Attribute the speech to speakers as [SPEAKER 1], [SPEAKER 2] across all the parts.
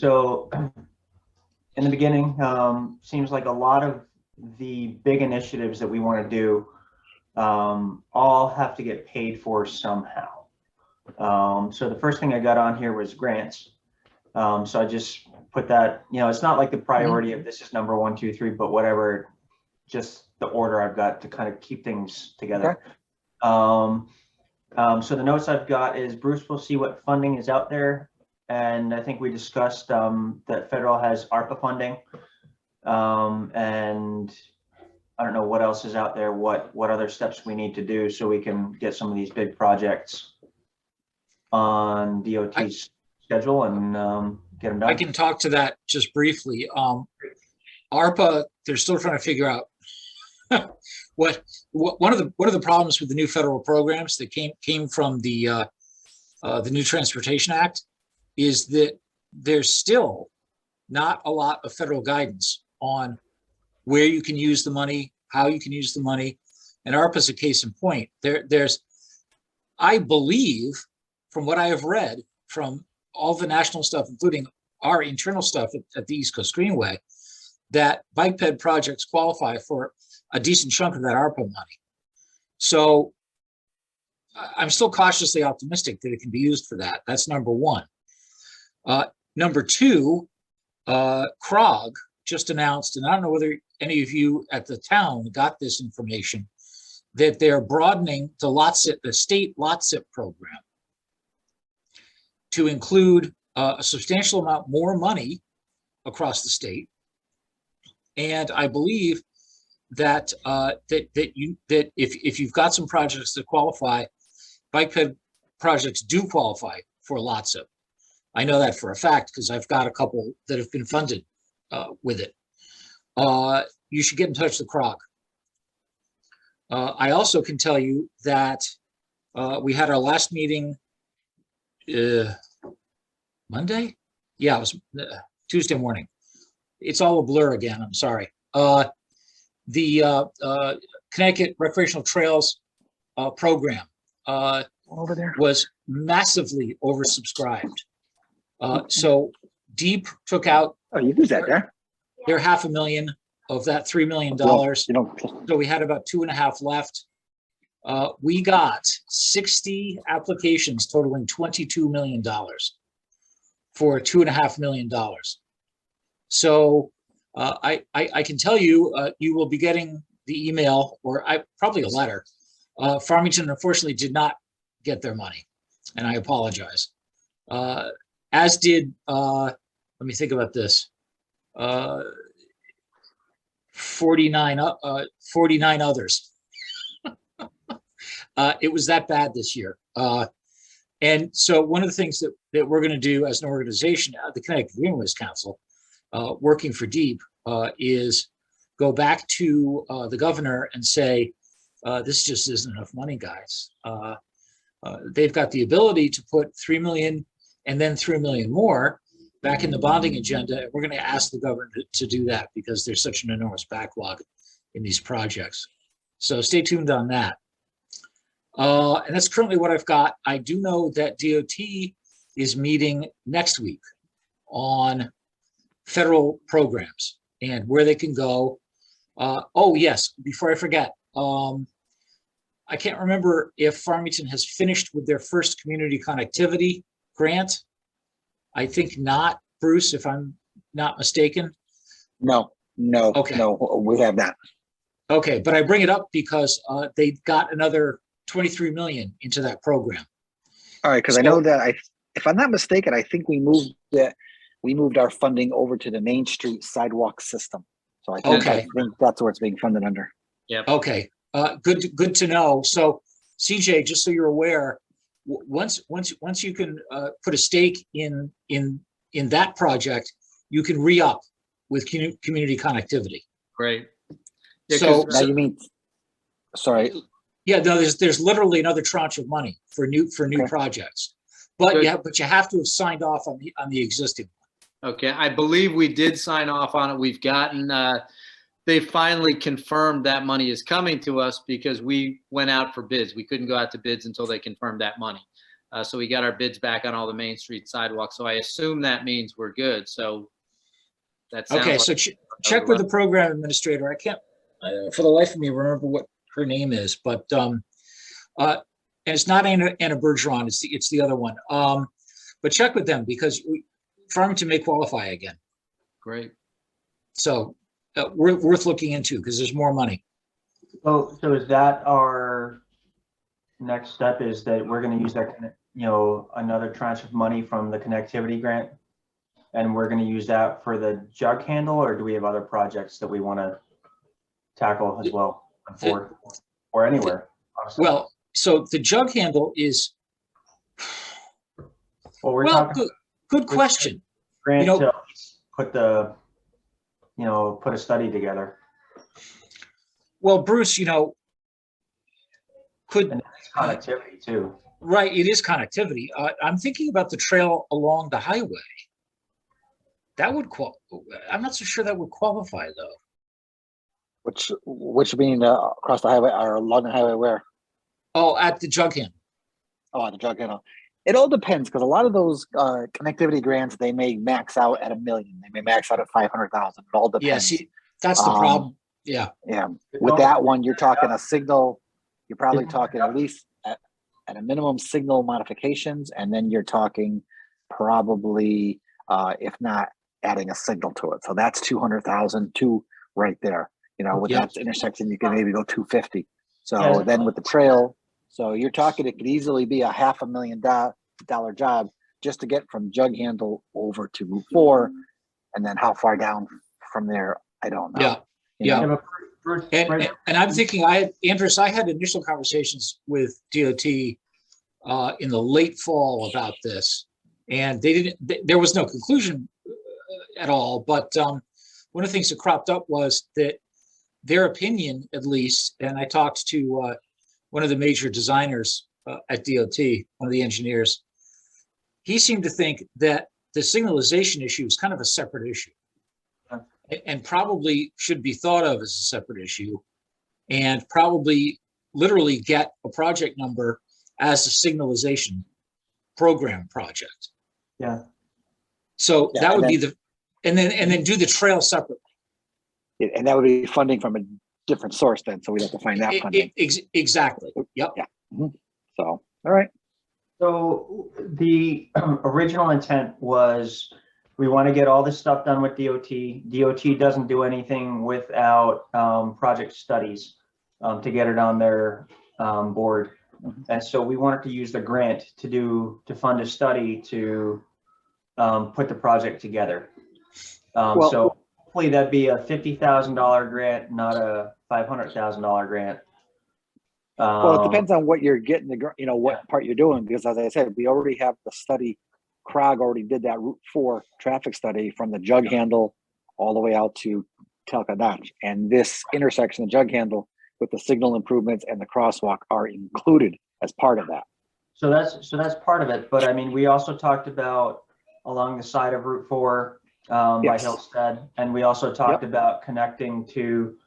[SPEAKER 1] So in the beginning, seems like a lot of the big initiatives that we want to do all have to get paid for somehow. So the first thing I got on here was grants. So I just put that, it's not like the priority of this is number 1, 2, 3, but whatever, just the order I've got to kind of keep things together. Okay. So the notes I've got is Bruce will see what funding is out there. And I think we discussed that federal has ARPA funding. And I don't know what else is out there, what other steps we need to do so we can get some of these big projects on DOT's schedule and get them done.
[SPEAKER 2] I can talk to that just briefly. ARPA, they're still trying to figure out one of the problems with the new federal programs that came from the New Transportation Act is that there's still not a lot of federal guidance on where you can use the money, how you can use the money, and ARPA is a case in point. There's, I believe, from what I have read from all the national stuff, including our internal stuff at the East Coast Greenway, that bike ped projects qualify for a decent chunk of that ARPA money. So I'm still cautiously optimistic that it can be used for that. That's number one. Number two, CROG just announced, and I don't know whether any of you at the town got this information, that they're broadening the state lot SIP program to include a substantial amount more money across the state. And I believe that if you've got some projects that qualify, bike ped projects do qualify for lot SIP. I know that for a fact because I've got a couple that have been funded with it. You should get in touch with CROG. I also can tell you that we had our last meeting Monday? Yeah, it was Tuesday morning. It's all a blur again, I'm sorry. The Connecticut Recreational Trails program
[SPEAKER 3] over there
[SPEAKER 2] was massively oversubscribed. So Deep took out
[SPEAKER 3] you use that there.
[SPEAKER 2] Their $500,000 of that $3 million. So we had about 2.5 left. We got 60 applications totaling $22 million for $2.5 million. So I can tell you, you will be getting the email or probably a letter. Farmington unfortunately did not get their money, and I apologize. As did, let me think about this, 49 others. It was that bad this year. And so one of the things that we're going to do as an organization, the Connecticut Greenways Council, working for DEEP, is go back to the governor and say, this just isn't enough money, guys. They've got the ability to put $3 million and then $3 million more back in the bonding agenda. We're going to ask the governor to do that because there's such an enormous backlog in these projects. So stay tuned on that. And that's currently what I've got. I do know that DOT is meeting next week on federal programs and where they can go. Oh, yes, before I forget, I can't remember if Farmington has finished with their first community connectivity grant. I think not, Bruce, if I'm not mistaken.
[SPEAKER 3] No, okay. No, we have not.
[SPEAKER 2] Okay, but I bring it up because they got another $23 million into that program.
[SPEAKER 3] All right, because I know that if I'm not mistaken, I think we moved our funding over to the Main Street sidewalk system. So I think that's where it's being funded under.
[SPEAKER 4] Yeah.
[SPEAKER 2] Okay. Good to know. So CJ, just so you're aware, once you can put a stake in that project, you can re-up with community connectivity.
[SPEAKER 4] Great. Yeah,
[SPEAKER 2] so
[SPEAKER 3] now you mean, sorry.
[SPEAKER 2] Yeah, no, there's literally another tranche of money for new projects, but you have to have signed off on the existing one.
[SPEAKER 4] Okay, I believe we did sign off on it. We've gotten they finally confirmed that money is coming to us because we went out for bids. We couldn't go out to bids until they confirmed that money. So we got our bids back on all the Main Street sidewalks. So I assume that means we're good. So that sounds
[SPEAKER 2] Okay,
[SPEAKER 4] like
[SPEAKER 2] so check with the program administrator. I can't, for the life of me, remember what her name is, but, and it's not Anna Bergeron, it's the other one. But check with them because Farmington may qualify again.
[SPEAKER 4] great.
[SPEAKER 2] So worth looking into because there's more money.
[SPEAKER 1] So is that our next step, is that we're going to use that, another tranche of money from the connectivity grant? And we're going to use that for the jug handle, or do we have other projects that we want to tackle as well or anywhere? Honestly.
[SPEAKER 2] Well, so the jug handle is,
[SPEAKER 1] Well, we're
[SPEAKER 2] well,
[SPEAKER 1] talking
[SPEAKER 2] good question.
[SPEAKER 1] grant
[SPEAKER 2] You know,
[SPEAKER 1] to put a study together.
[SPEAKER 2] Well, Bruce, could,
[SPEAKER 1] And it's connectivity too.
[SPEAKER 2] right, it is connectivity. I'm thinking about the trail along the highway. That would I'm not so sure that would qualify though.
[SPEAKER 3] Which mean across the highway or along the highway where?
[SPEAKER 2] Oh, at the jug handle.
[SPEAKER 3] Oh, the Jug Handle. It all depends because a lot of those connectivity grants, they may max out at $1 million. They may max out at 500,000. It all depends.
[SPEAKER 2] Yeah, see, that's the problem. Yeah.
[SPEAKER 3] Yeah. With that one, you're talking a signal. You're probably talking at least at a minimum signal modifications, and then you're talking probably, if not adding a signal to it. So that's 200,000 too right there. With that intersection, you can maybe go 250. So then with the trail, so you're talking it could easily be a $500,000 job just to get from Jug Handle over to Route 4, and then how far down from there, I don't know.
[SPEAKER 2] Yeah. And I'm thinking, Andres, I had initial conversations with DOT in the late fall about this, and there was no conclusion at all. But one of the things that cropped up was that their opinion, at least, and I talked to one of the major designers at DOT, one of the engineers, he seemed to think that the signalization issue is kind of a separate issue and probably should be thought of as a separate issue, and probably literally get a project number as a signalization program project.
[SPEAKER 1] Yeah.
[SPEAKER 2] So that would be and then do the trail separately.
[SPEAKER 3] And that would be funding from a different source then, so we'd have to find that funding.
[SPEAKER 2] Exactly. Yep.
[SPEAKER 3] Yeah. So, all right.
[SPEAKER 1] So the original intent was we want to get all this stuff done with DOT. DOT doesn't do anything without project studies to get it on their board. And so we wanted to use the grant to fund a study to put the project together. So hopefully that'd be a $50,000 grant, not a $500,000 grant.
[SPEAKER 3] Well, it depends on what you're getting, what part you're doing, because as I said, we already have the study. CROG already did that Route 4 traffic study from the Jug Handle all the way out to Telka-Notch. And this intersection, the Jug Handle, with the signal improvements and the crosswalk are included as part of that.
[SPEAKER 1] So that's part of it. But I mean, we also talked about along the side of Route 4 by Hillstead, and we also talked about connecting to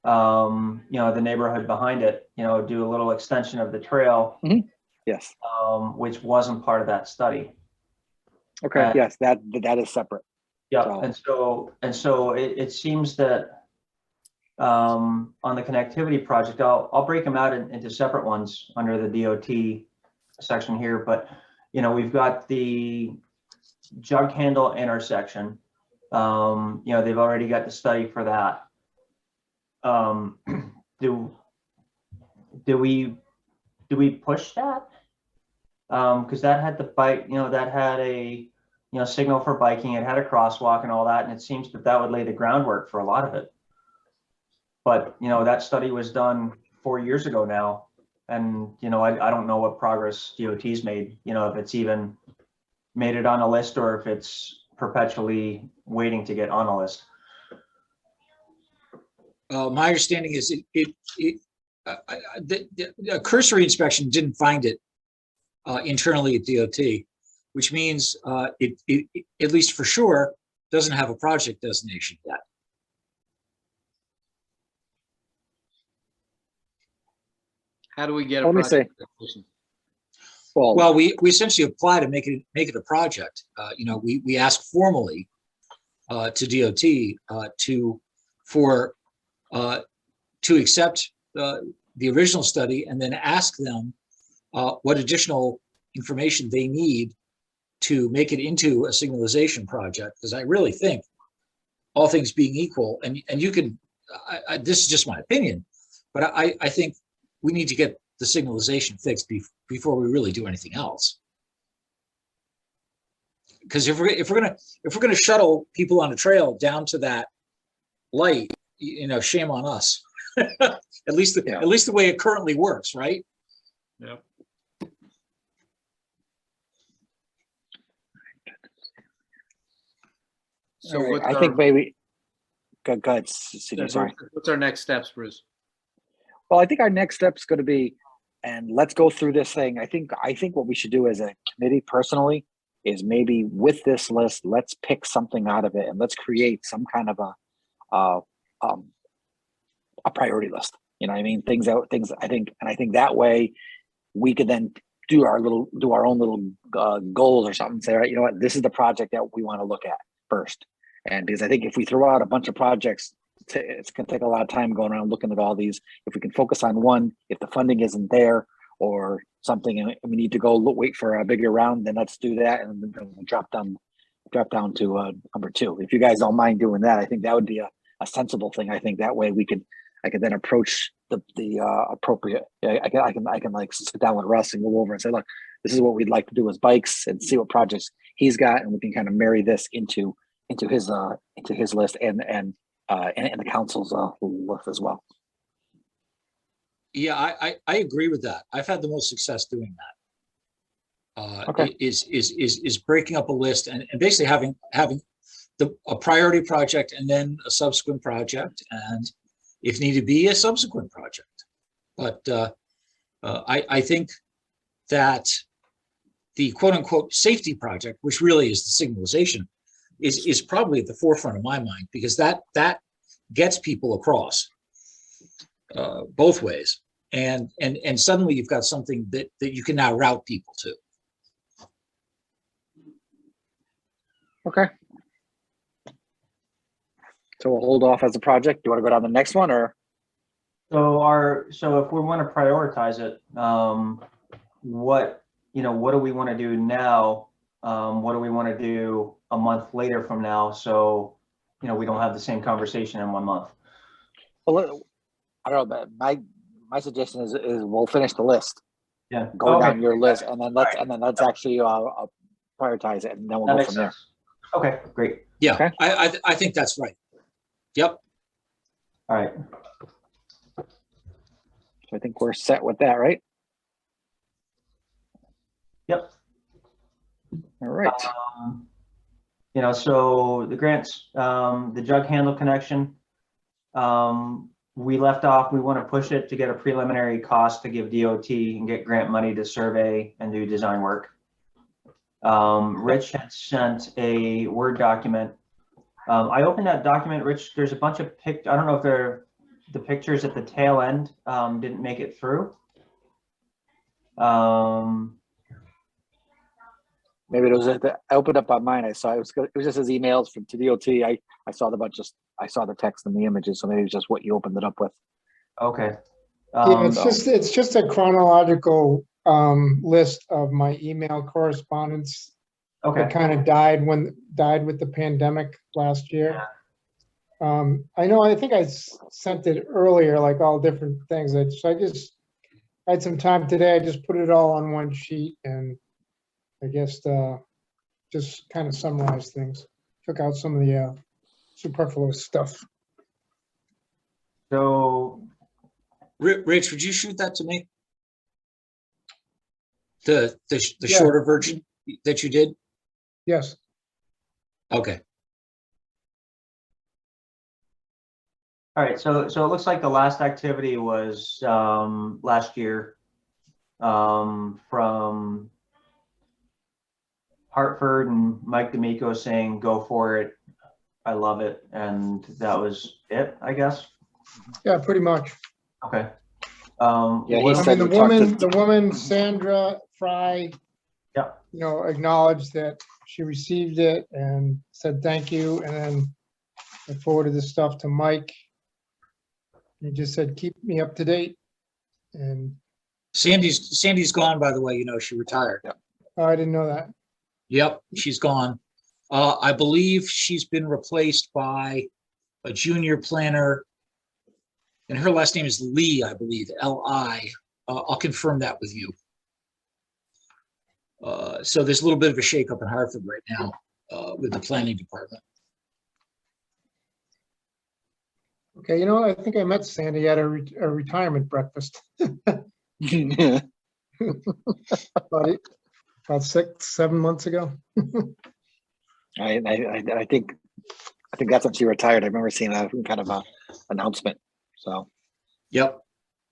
[SPEAKER 1] the neighborhood behind it, do a little extension of the trail.
[SPEAKER 3] Yes.
[SPEAKER 1] Which wasn't part of that study.
[SPEAKER 3] Okay. Yes, that is separate.
[SPEAKER 1] Yeah. So. And so it seems that on the connectivity project, I'll break them out into separate ones under the DOT section here, but we've got the Jug Handle Intersection. They've already got the study for that. Do we push that? Because that had the bike, that had a signal for biking, it had a crosswalk and all that, and it seems that would lay the groundwork for a lot of it. But that study was done 4 years ago now, and I don't know what progress DOT's made. If it's even made it on a list or if it's perpetually waiting to get on a list.
[SPEAKER 2] My understanding is the cursory inspection didn't find it internally at DOT, which means it at least for sure doesn't have a project designation yet.
[SPEAKER 4] How do we get a
[SPEAKER 3] Let me
[SPEAKER 4] project
[SPEAKER 3] see.
[SPEAKER 4] designation?
[SPEAKER 2] Well, we essentially apply to make it a project. You know, we ask formally to DOT to accept the original study, and then ask them what additional information they need to make it into a signalization project. Because I really think, all things being equal, and you can, this is just my opinion, but I think we need to get the signalization fixed before we really do anything else. Because if we're gonna shuttle people on a trail down to that light, you know, shame on us. At least the way it currently works, right?
[SPEAKER 4] Yep. So
[SPEAKER 3] All right,
[SPEAKER 4] what's
[SPEAKER 3] I
[SPEAKER 4] our-
[SPEAKER 3] think maybe, go ahead, Sidney, sorry.
[SPEAKER 4] What's our next steps, Bruce?
[SPEAKER 3] Well, I think our next step's going to be, and let's go through this thing. I think what we should do as a committee personally is maybe with this list, let's pick something out of it and let's create some kind of a priority list. You know what I mean? Things I think that way we could then do our own little goals or something. Say, right, you know what, this is the project that we want to look at first. And because I think if we throw out a bunch of projects, it's going to take a lot of time going around looking at all these. If we can focus on one, if the funding isn't there or something, and we need to go wait for a bigger round, then let's do that, and then we'll drop down to number 2. If you guys don't mind doing that, I think that would be a sensible thing. I think that way I could then approach the appropriate. I can like sit down with Russ and go over and say, look, this is what we'd like to do as bikes, and see what projects he's got, and we can kind of marry this into his list and the council's list as well.
[SPEAKER 2] Yeah, I agree with that. I've had the most success doing that.
[SPEAKER 3] Okay.
[SPEAKER 2] Is breaking up a list and basically having a priority project and then a subsequent project, and if need to be, a subsequent project. But I think that the quote unquote safety project, which really is the signalization, is probably at the forefront of my mind, because that gets people across both ways. And suddenly you've got something that you can now route people to.
[SPEAKER 3] Okay. So we'll hold off as a project. Do you want to go down the next one, or?
[SPEAKER 1] So if we want to prioritize it, what do we want to do now? What do we want to do a month later from now? So, we don't have the same conversation in 1 month.
[SPEAKER 3] Well, I don't know, but my suggestion is we'll finish the list.
[SPEAKER 1] Yeah.
[SPEAKER 3] Go down your list, and then let's actually prioritize it, and then we'll go from there.
[SPEAKER 1] Okay, great.
[SPEAKER 2] Yeah,
[SPEAKER 3] Okay.
[SPEAKER 2] I think that's right. Yep.
[SPEAKER 1] All right.
[SPEAKER 3] So I think we're set with that, right?
[SPEAKER 1] Yep.
[SPEAKER 3] All right.
[SPEAKER 1] So the grants, the Jug Handle connection, we left off. We want to push it to get a preliminary cost to give DOT and get grant money to survey and do design work. Rich had sent a Word document. I opened that document, Rich. There's a bunch of I don't know if the pictures at the tail end didn't make it through.
[SPEAKER 3] Maybe it was I opened up on mine. I saw it was just his emails from to DOT. I saw I saw the text and the images, so maybe it's just what you opened it up with.
[SPEAKER 1] Okay.
[SPEAKER 5] Yeah, it's just a chronological list of my email correspondence.
[SPEAKER 1] Okay.
[SPEAKER 5] It kind of died with the pandemic last year. I think I sent it earlier, like all different things. I had some time today. I just put it all on one sheet, and I guess just kind of summarized things. Took out some of the superfluous stuff.
[SPEAKER 1] So,
[SPEAKER 2] Rich, would you shoot that to me? The
[SPEAKER 5] Yeah.
[SPEAKER 2] shorter version that you did?
[SPEAKER 5] Yes.
[SPEAKER 2] Okay.
[SPEAKER 1] all right. So it looks like the last activity was last year from Hartford and Mike D'Amico saying, "Go for it. I love it." And that was it, I guess.
[SPEAKER 5] Yeah, pretty much.
[SPEAKER 1] Okay.
[SPEAKER 3] Yeah,
[SPEAKER 1] what
[SPEAKER 3] he
[SPEAKER 5] I
[SPEAKER 1] am-
[SPEAKER 5] mean,
[SPEAKER 3] said we talked to-
[SPEAKER 5] the woman, Sandra Fry,
[SPEAKER 1] Yeah.
[SPEAKER 5] you know, acknowledged that she received it and said thank you, and then I forwarded the stuff to Mike. He just said, keep me up to date, and
[SPEAKER 2] Sandy's gone, by the way, you know, she retired.
[SPEAKER 5] oh, I didn't know that.
[SPEAKER 2] Yep, she's gone. I believe she's been replaced by a junior planner, and her last name is Lee, I believe, L-I. I'll confirm that with you. So there's a little bit of a shakeup in Hartford right now with the planning department.
[SPEAKER 5] Okay, you know, I think I met Sandy at a retirement breakfast about 6-7 months ago.
[SPEAKER 3] I think that's when she retired. I remember seeing a kind of a announcement. So
[SPEAKER 2] Yep.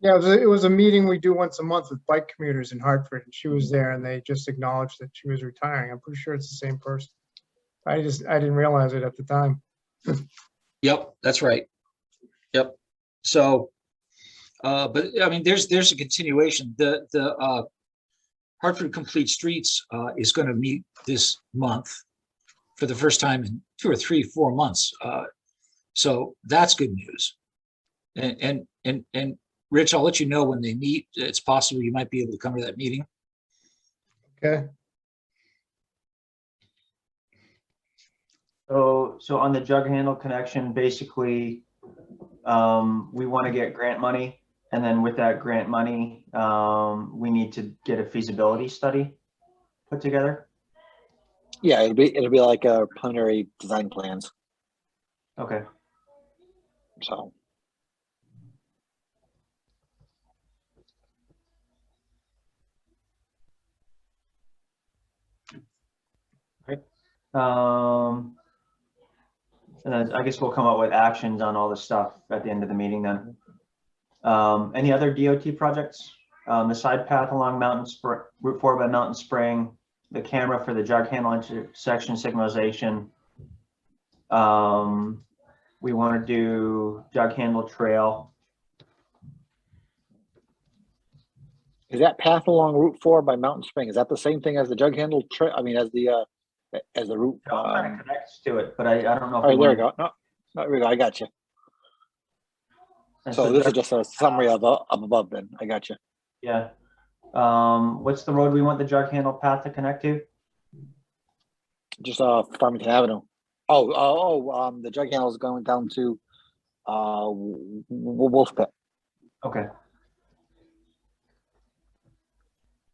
[SPEAKER 5] Yeah, it was a meeting we do once a month with bike commuters in Hartford, and she was there, and they just acknowledged that she was retiring. I'm pretty sure it's the same person. I didn't realize it at the time.
[SPEAKER 2] Yep, that's right. Yep. So, but I mean, there's a continuation. The Hartford Complete Streets is going to meet this month for the first time in 2 or 3, 4 months. So that's good news. And Rich, I'll let you know when they meet. It's possible you might be able to come to that meeting.
[SPEAKER 5] Okay.
[SPEAKER 1] So on the Jug Handle connection, basically, we want to get grant money, and then with that grant money, we need to get a feasibility study put together.
[SPEAKER 3] yeah, it'll be like a preliminary design plans.
[SPEAKER 1] Okay.
[SPEAKER 3] So
[SPEAKER 1] And then I guess we'll come up with actions on all this stuff at the end of the meeting then. Any other DOT projects? The side path along Route 4 by Mountain Spring, the camera for the Jug Handle Intersection signalization. We want to do Jug Handle Trail.
[SPEAKER 3] is that path along Route 4 by Mountain Spring? Is that the same thing as the Jug Handle trail? I mean, as the route.
[SPEAKER 1] It all kind of connects to it, but I don't know.
[SPEAKER 3] All right, there we go. No, there we go. I got you.
[SPEAKER 1] And
[SPEAKER 3] So this is just a summary of above. Then I got you.
[SPEAKER 1] Yeah. What's the road we want the Jug Handle path to connect to?
[SPEAKER 3] Just Farmington Avenue. The Jug Handle is going down to Wolf Pit.
[SPEAKER 1] Okay.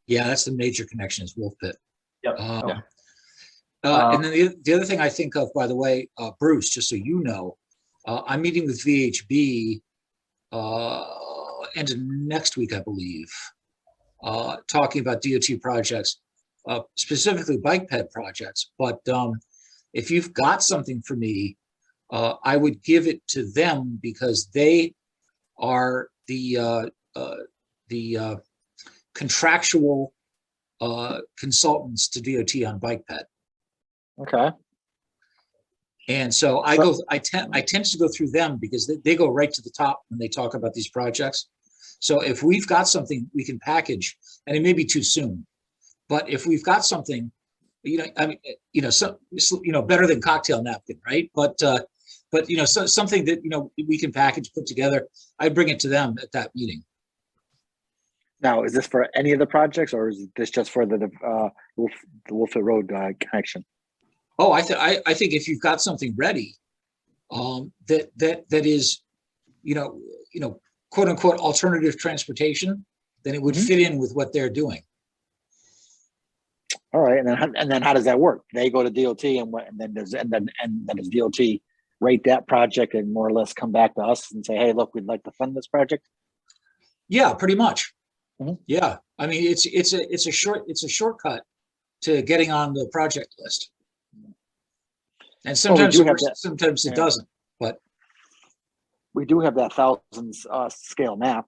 [SPEAKER 2] Yeah, that's the major connection is Wolf Pit.
[SPEAKER 1] Yep.
[SPEAKER 3] Yeah.
[SPEAKER 2] And then the other thing I think of, by the way, Bruce, just so you know, I'm meeting with VHB end of next week, I believe, talking about DOT projects, specifically bike ped projects. But if you've got something for me, I would give it to them because they are the contractual consultants to DOT on bike ped.
[SPEAKER 3] Okay.
[SPEAKER 2] And so I tend to go through them because they go right to the top when they talk about these projects. So if we've got something we can package, and it may be too soon, but if we've got something, better than cocktail napkin, right? But something that, we can package, put together, I bring it to them at that meeting.
[SPEAKER 3] Now, is this for any of the projects, or is this just for the Wolfett Road connection?
[SPEAKER 2] Oh, I think if you've got something ready, that is, quote unquote alternative transportation, then it would fit in with what they're doing.
[SPEAKER 3] All right, and then how does that work? They go to DOT, and then does DOT rate that project and more or less come back to us and say, hey, look, we'd like to fund this project?
[SPEAKER 2] Yeah, pretty much.
[SPEAKER 3] Mm-hmm.
[SPEAKER 2] Yeah, I mean it's a shortcut to getting on the project list. And sometimes it works, sometimes it doesn't. But
[SPEAKER 3] we do have that thousands scale map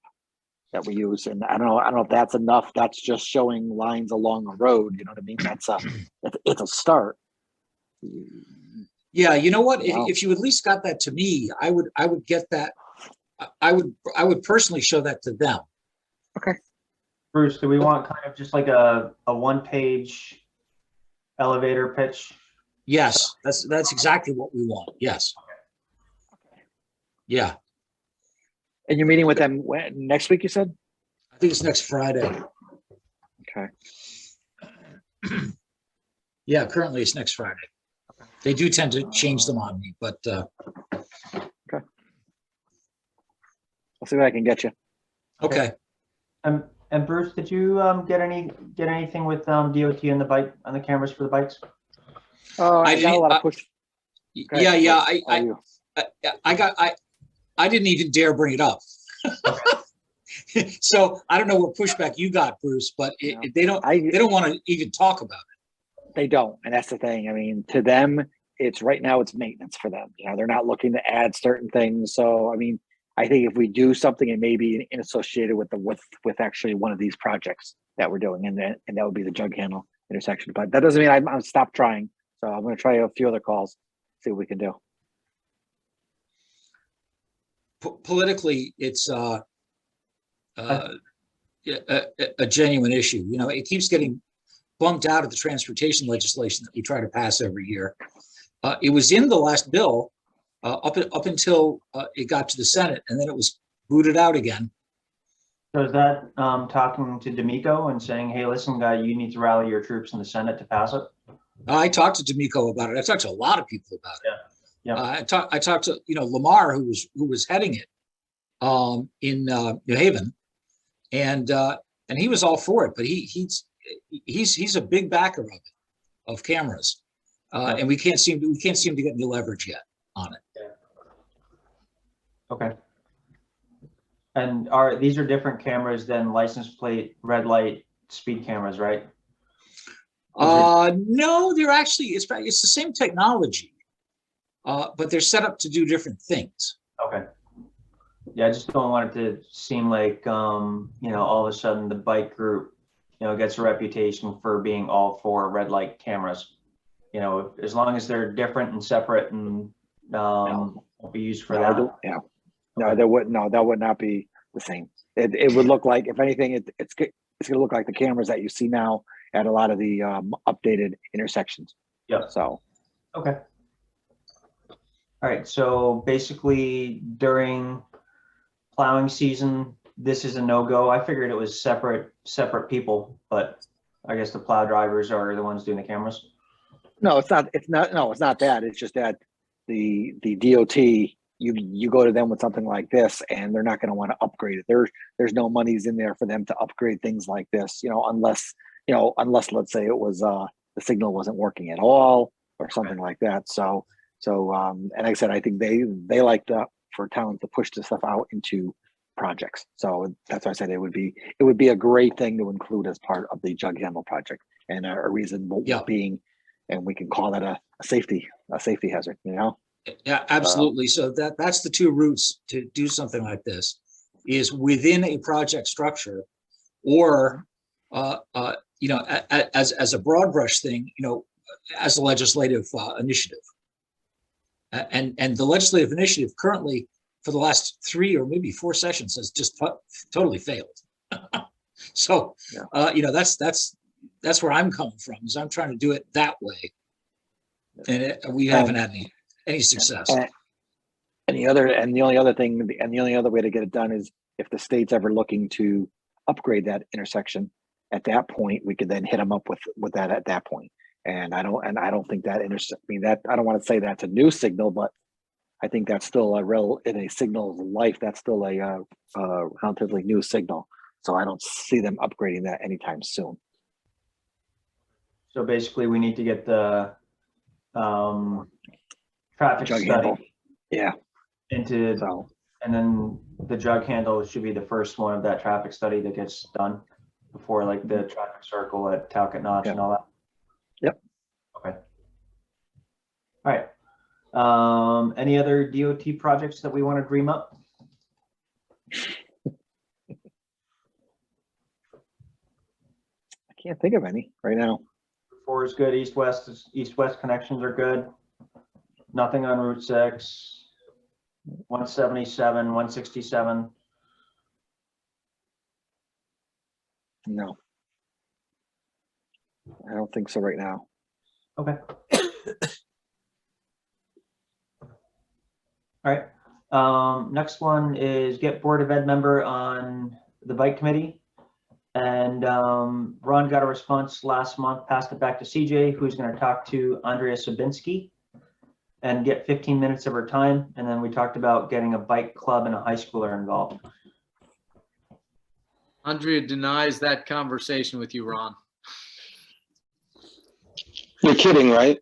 [SPEAKER 3] that we use, and I don't know if that's enough. That's just showing lines along a road. You know what I mean? That's it's a start.
[SPEAKER 2] Yeah, you know what? If you at least got that to me, I would get that. I would personally show that to them
[SPEAKER 1] Bruce, do we want kind of just like a one-page elevator pitch?
[SPEAKER 2] Yes, that's exactly what we want. Yes. Yeah,
[SPEAKER 3] And you're meeting with them when, next week, you said?
[SPEAKER 2] I think it's next Friday.
[SPEAKER 3] Okay.
[SPEAKER 2] Yeah, currently it's next Friday. They do tend to change them on me, but
[SPEAKER 3] I'll see what I can get you.
[SPEAKER 2] okay.
[SPEAKER 1] And Bruce, did you get anything with DOT and the cameras for the bikes?
[SPEAKER 3] Oh,
[SPEAKER 2] I
[SPEAKER 3] I got a
[SPEAKER 2] didn't-
[SPEAKER 3] lot of push. Okay,
[SPEAKER 2] Yeah. I didn't even dare bring it up. So I don't know what pushback you got, Bruce, but they don't want to even talk about it.
[SPEAKER 3] They don't, and that's the thing. I mean, to them, it's right now it's maintenance for them. You know, they're not looking to add certain things. So, I mean, I think if we do something, it may be associated with actually one of these projects that we're doing, and that would be the Jug Handle Intersection. But that doesn't mean I'm stopped trying. So I'm going to try a few other calls, see what we can do.
[SPEAKER 2] Politically, it's a genuine issue. You know, it keeps getting bumped out of the transportation legislation that we try to pass every year. It was in the last bill up until it got to the Senate, and then it was booted out again.
[SPEAKER 1] So is that talking to D'Amico and saying, hey, listen, guy, you need to rally your troops in the Senate to pass it?
[SPEAKER 2] I talked to D'Amico about it. I talked to a lot of people about it.
[SPEAKER 1] Yeah.
[SPEAKER 2] I talked to Lamar, who was heading it in New Haven, and he was all for it. But he's a big backer of cameras, and we can't seem to get any leverage yet on it.
[SPEAKER 1] Okay. And these are different cameras than license plate, red light, speed cameras, right?
[SPEAKER 2] No, they're actually it's the same technology, but they're set up to do different things.
[SPEAKER 1] Okay. Yeah, I just don't want it to seem like all of a sudden the bike group, gets a reputation for being all for red light cameras. As long as they're different and separate and won't be used for that.
[SPEAKER 3] Yeah. No, that would not be the same. It would look like, if anything, it's going to look like the cameras that you see now at a lot of the updated intersections.
[SPEAKER 1] Yeah.
[SPEAKER 3] So.
[SPEAKER 1] Okay. All right. So basically, during plowing season, this is a no-go. I figured it was separate people, but I guess the plow drivers are the ones doing the cameras.
[SPEAKER 3] No, it's not. No, it's not that. It's just that the DOT, you go to them with something like this, and they're not going to want to upgrade it. There's no monies in there for them to upgrade things like this, unless let's say it was the signal wasn't working at all or something like that. So and like I said, I think they like for towns to push this stuff out into projects. So that's why I said it would be a great thing to include as part of the Jug Handle project, and a reason being, and we can call that a safety hazard,
[SPEAKER 2] Yeah, absolutely. So that's the two routes to do something like this, is within a project structure, or as a broad brush thing, as a legislative initiative. And the legislative initiative currently, for the last 3 or maybe 4 sessions, has just totally failed. So that's where I'm coming from, is I'm trying to do it that way, and we haven't had any success.
[SPEAKER 3] And the only other way to get it done is if the state's ever looking to upgrade that intersection. At that point, we could then hit them up with that at that point. And I don't think that I don't want to say that's a new signal, but I think that's still in a signal's life, that's still a relatively new signal. So I don't see them upgrading that anytime soon.
[SPEAKER 1] So basically, we need to get the traffic
[SPEAKER 3] Jug
[SPEAKER 1] study
[SPEAKER 3] handle. Yeah.
[SPEAKER 1] And then the jug handle should be the first one of that traffic study that gets done before, like, the traffic circle at Talcott Notch and all that.
[SPEAKER 3] Yep.
[SPEAKER 1] Okay. All right. Any other DOT projects that we want to dream up?
[SPEAKER 3] I can't think of any right now.
[SPEAKER 1] 4 is good. East-west connections are good. Nothing on Route 6. 177, 167.
[SPEAKER 3] No. I don't think so right now.
[SPEAKER 1] Okay. All right. Next one is get Board of Ed member on the bike committee. And Ron got a response last month, passed it back to CJ, who's going to talk to Andrea Sabinski and get 15 minutes of her time. And then we talked about getting a bike club and a high schooler involved.
[SPEAKER 4] Andrea denies that conversation with you, Ron.
[SPEAKER 6] You're kidding, right?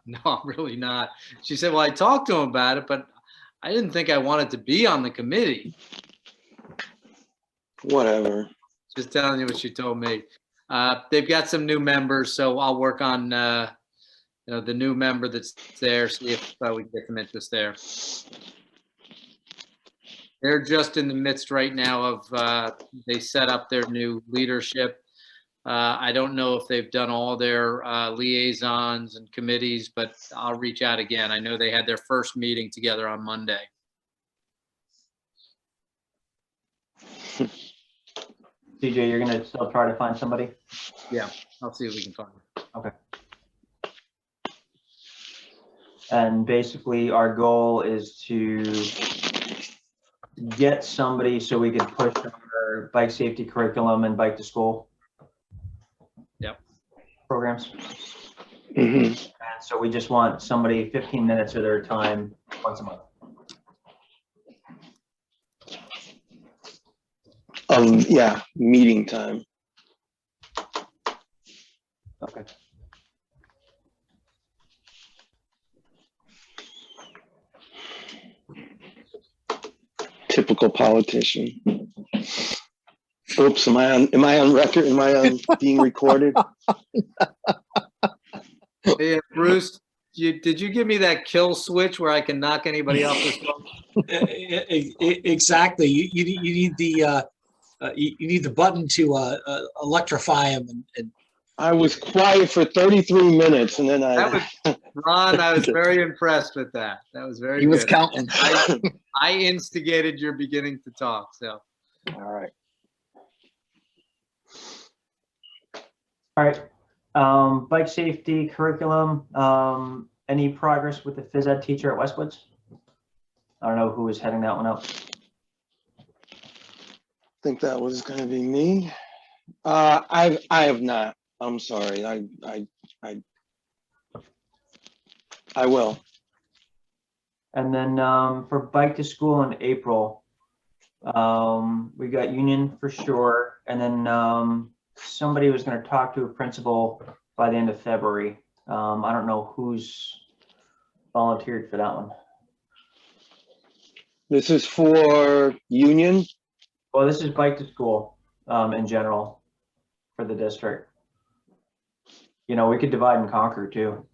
[SPEAKER 4] No, I'm really not. She said, well, I talked to him about it, but I didn't think I wanted to be on the committee.
[SPEAKER 6] Whatever.
[SPEAKER 4] Just telling you what she told me. They've got some new members, so I'll work on the new member that's there, see if we can get some interest there. They're just in the midst right now of they set up their new leadership. I don't know if they've done all their liaisons and committees, but I'll reach out again. I know they had their first meeting together on Monday.
[SPEAKER 1] CJ, you're going to still try to find somebody?
[SPEAKER 4] Yeah, I'll see if we can find them.
[SPEAKER 1] Okay. And basically our goal is to get somebody so we can push our bike safety curriculum and bike to school.
[SPEAKER 4] Yep.
[SPEAKER 1] Programs.
[SPEAKER 6] Mm-hmm.
[SPEAKER 1] And so we just want somebody 15 minutes of their time once a month.
[SPEAKER 6] Yeah, meeting time.
[SPEAKER 1] Okay.
[SPEAKER 6] Typical politician. Oops, am I on record? Am I on being recorded?
[SPEAKER 4] Hey, Bruce, did you give me that kill switch where I can knock anybody off this phone?
[SPEAKER 2] Exactly. You need the you need the button to electrify him and
[SPEAKER 6] I was quiet for 33 minutes and then
[SPEAKER 4] Ron, I was very impressed with that. That was very good.
[SPEAKER 3] He was counting.
[SPEAKER 4] I instigated your beginning to talk, so.
[SPEAKER 3] All right.
[SPEAKER 1] All right. Bike safety curriculum. Any progress with the phys ed teacher at Westwoods? I don't know who is heading that one up.
[SPEAKER 6] I think that was going to be me. I have not. I'm sorry. I will.
[SPEAKER 1] And then for bike to school in April, we got Union for sure. And then somebody was going to talk to a principal by the end of February. I don't know who's volunteered for that one.
[SPEAKER 6] This is for Union.
[SPEAKER 1] Well, this is bike to school in general for the district. You know, we could divide and conquer too.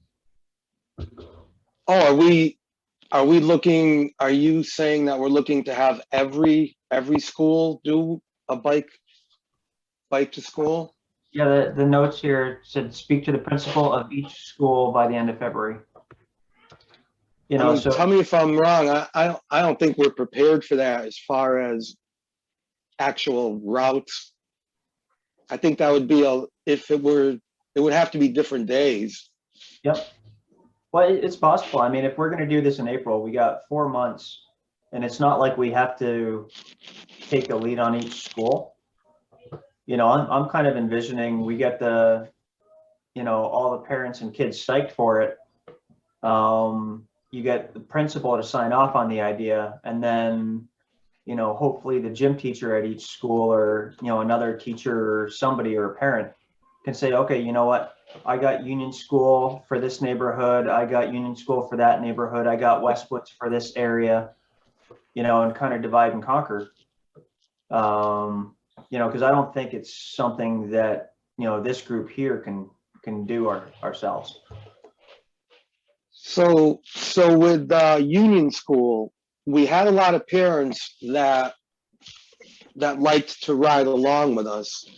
[SPEAKER 6] Oh, are we looking, are you saying that we're looking to have every school do a bike to school?
[SPEAKER 1] Yeah, the notes here said speak to the principal of each school by the end of February. You know,
[SPEAKER 6] I mean,
[SPEAKER 1] so
[SPEAKER 6] tell me if I'm wrong. I don't think we're prepared for that as far as actual routes. I think that would be it would have to be different days.
[SPEAKER 1] yep. Well, it's possible. I mean, if we're going to do this in April, we got 4 months, and it's not like we have to take a lead on each school. You know, I'm kind of envisioning we get the, you know, all the parents and kids psyched for it. You get the principal to sign off on the idea, and then, you know, hopefully the gym teacher at each school, or, you know, another teacher or somebody or a parent can say, okay, you know what? I got Union School for this neighborhood. I got Union School for that neighborhood. I got Westwoods for this area, you know, and kind of divide and conquer. You know, because I don't think it's something that, you know, this group here can do ourselves.
[SPEAKER 6] So with Union School, we had a lot of parents that liked to ride along with us.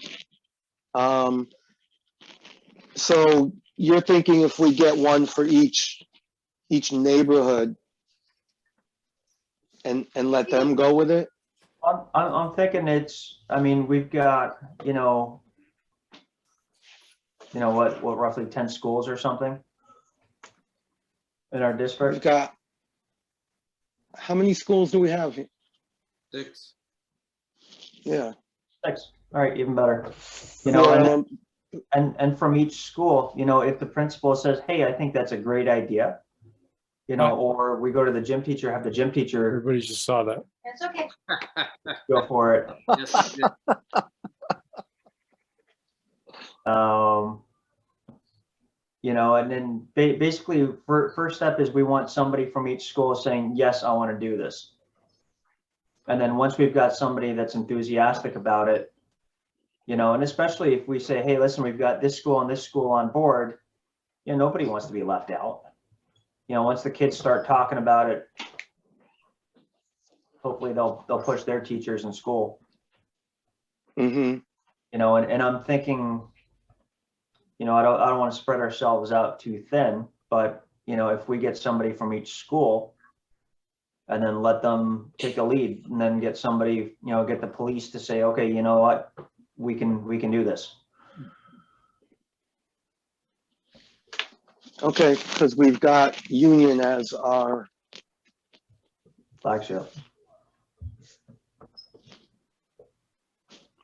[SPEAKER 6] So you're thinking if we get one for each neighborhood and let them go with it?
[SPEAKER 1] I'm thinking I mean, we've got, what roughly 10 schools or something in our
[SPEAKER 6] We've
[SPEAKER 1] district.
[SPEAKER 6] got, how many schools do we have? here?
[SPEAKER 4] 6.
[SPEAKER 6] Yeah.
[SPEAKER 1] 6. All right, even better.
[SPEAKER 6] Yeah,
[SPEAKER 1] And from each school, if the principal says, hey, I think that's a great idea, or we go to the gym teacher, have the gym teacher
[SPEAKER 7] Everybody just saw that.
[SPEAKER 8] It's okay.
[SPEAKER 1] go for it.
[SPEAKER 4] Yes, yes.
[SPEAKER 1] And then basically, first step is we want somebody from each school saying, yes, I want to do this. And then once we've got somebody that's enthusiastic about it, and especially if we say, hey, listen, we've got this school and this school on board, nobody wants to be left out. Once the kids start talking about it, hopefully they'll push their teachers in school.
[SPEAKER 6] mm-hmm.
[SPEAKER 1] And I'm thinking, I don't want to spread ourselves out too thin, but if we get somebody from each school and then let them take a lead, and then get somebody, get the police to say, okay, you know what, we can do this.
[SPEAKER 6] Okay, because we've got Union as our,
[SPEAKER 1] Flagship.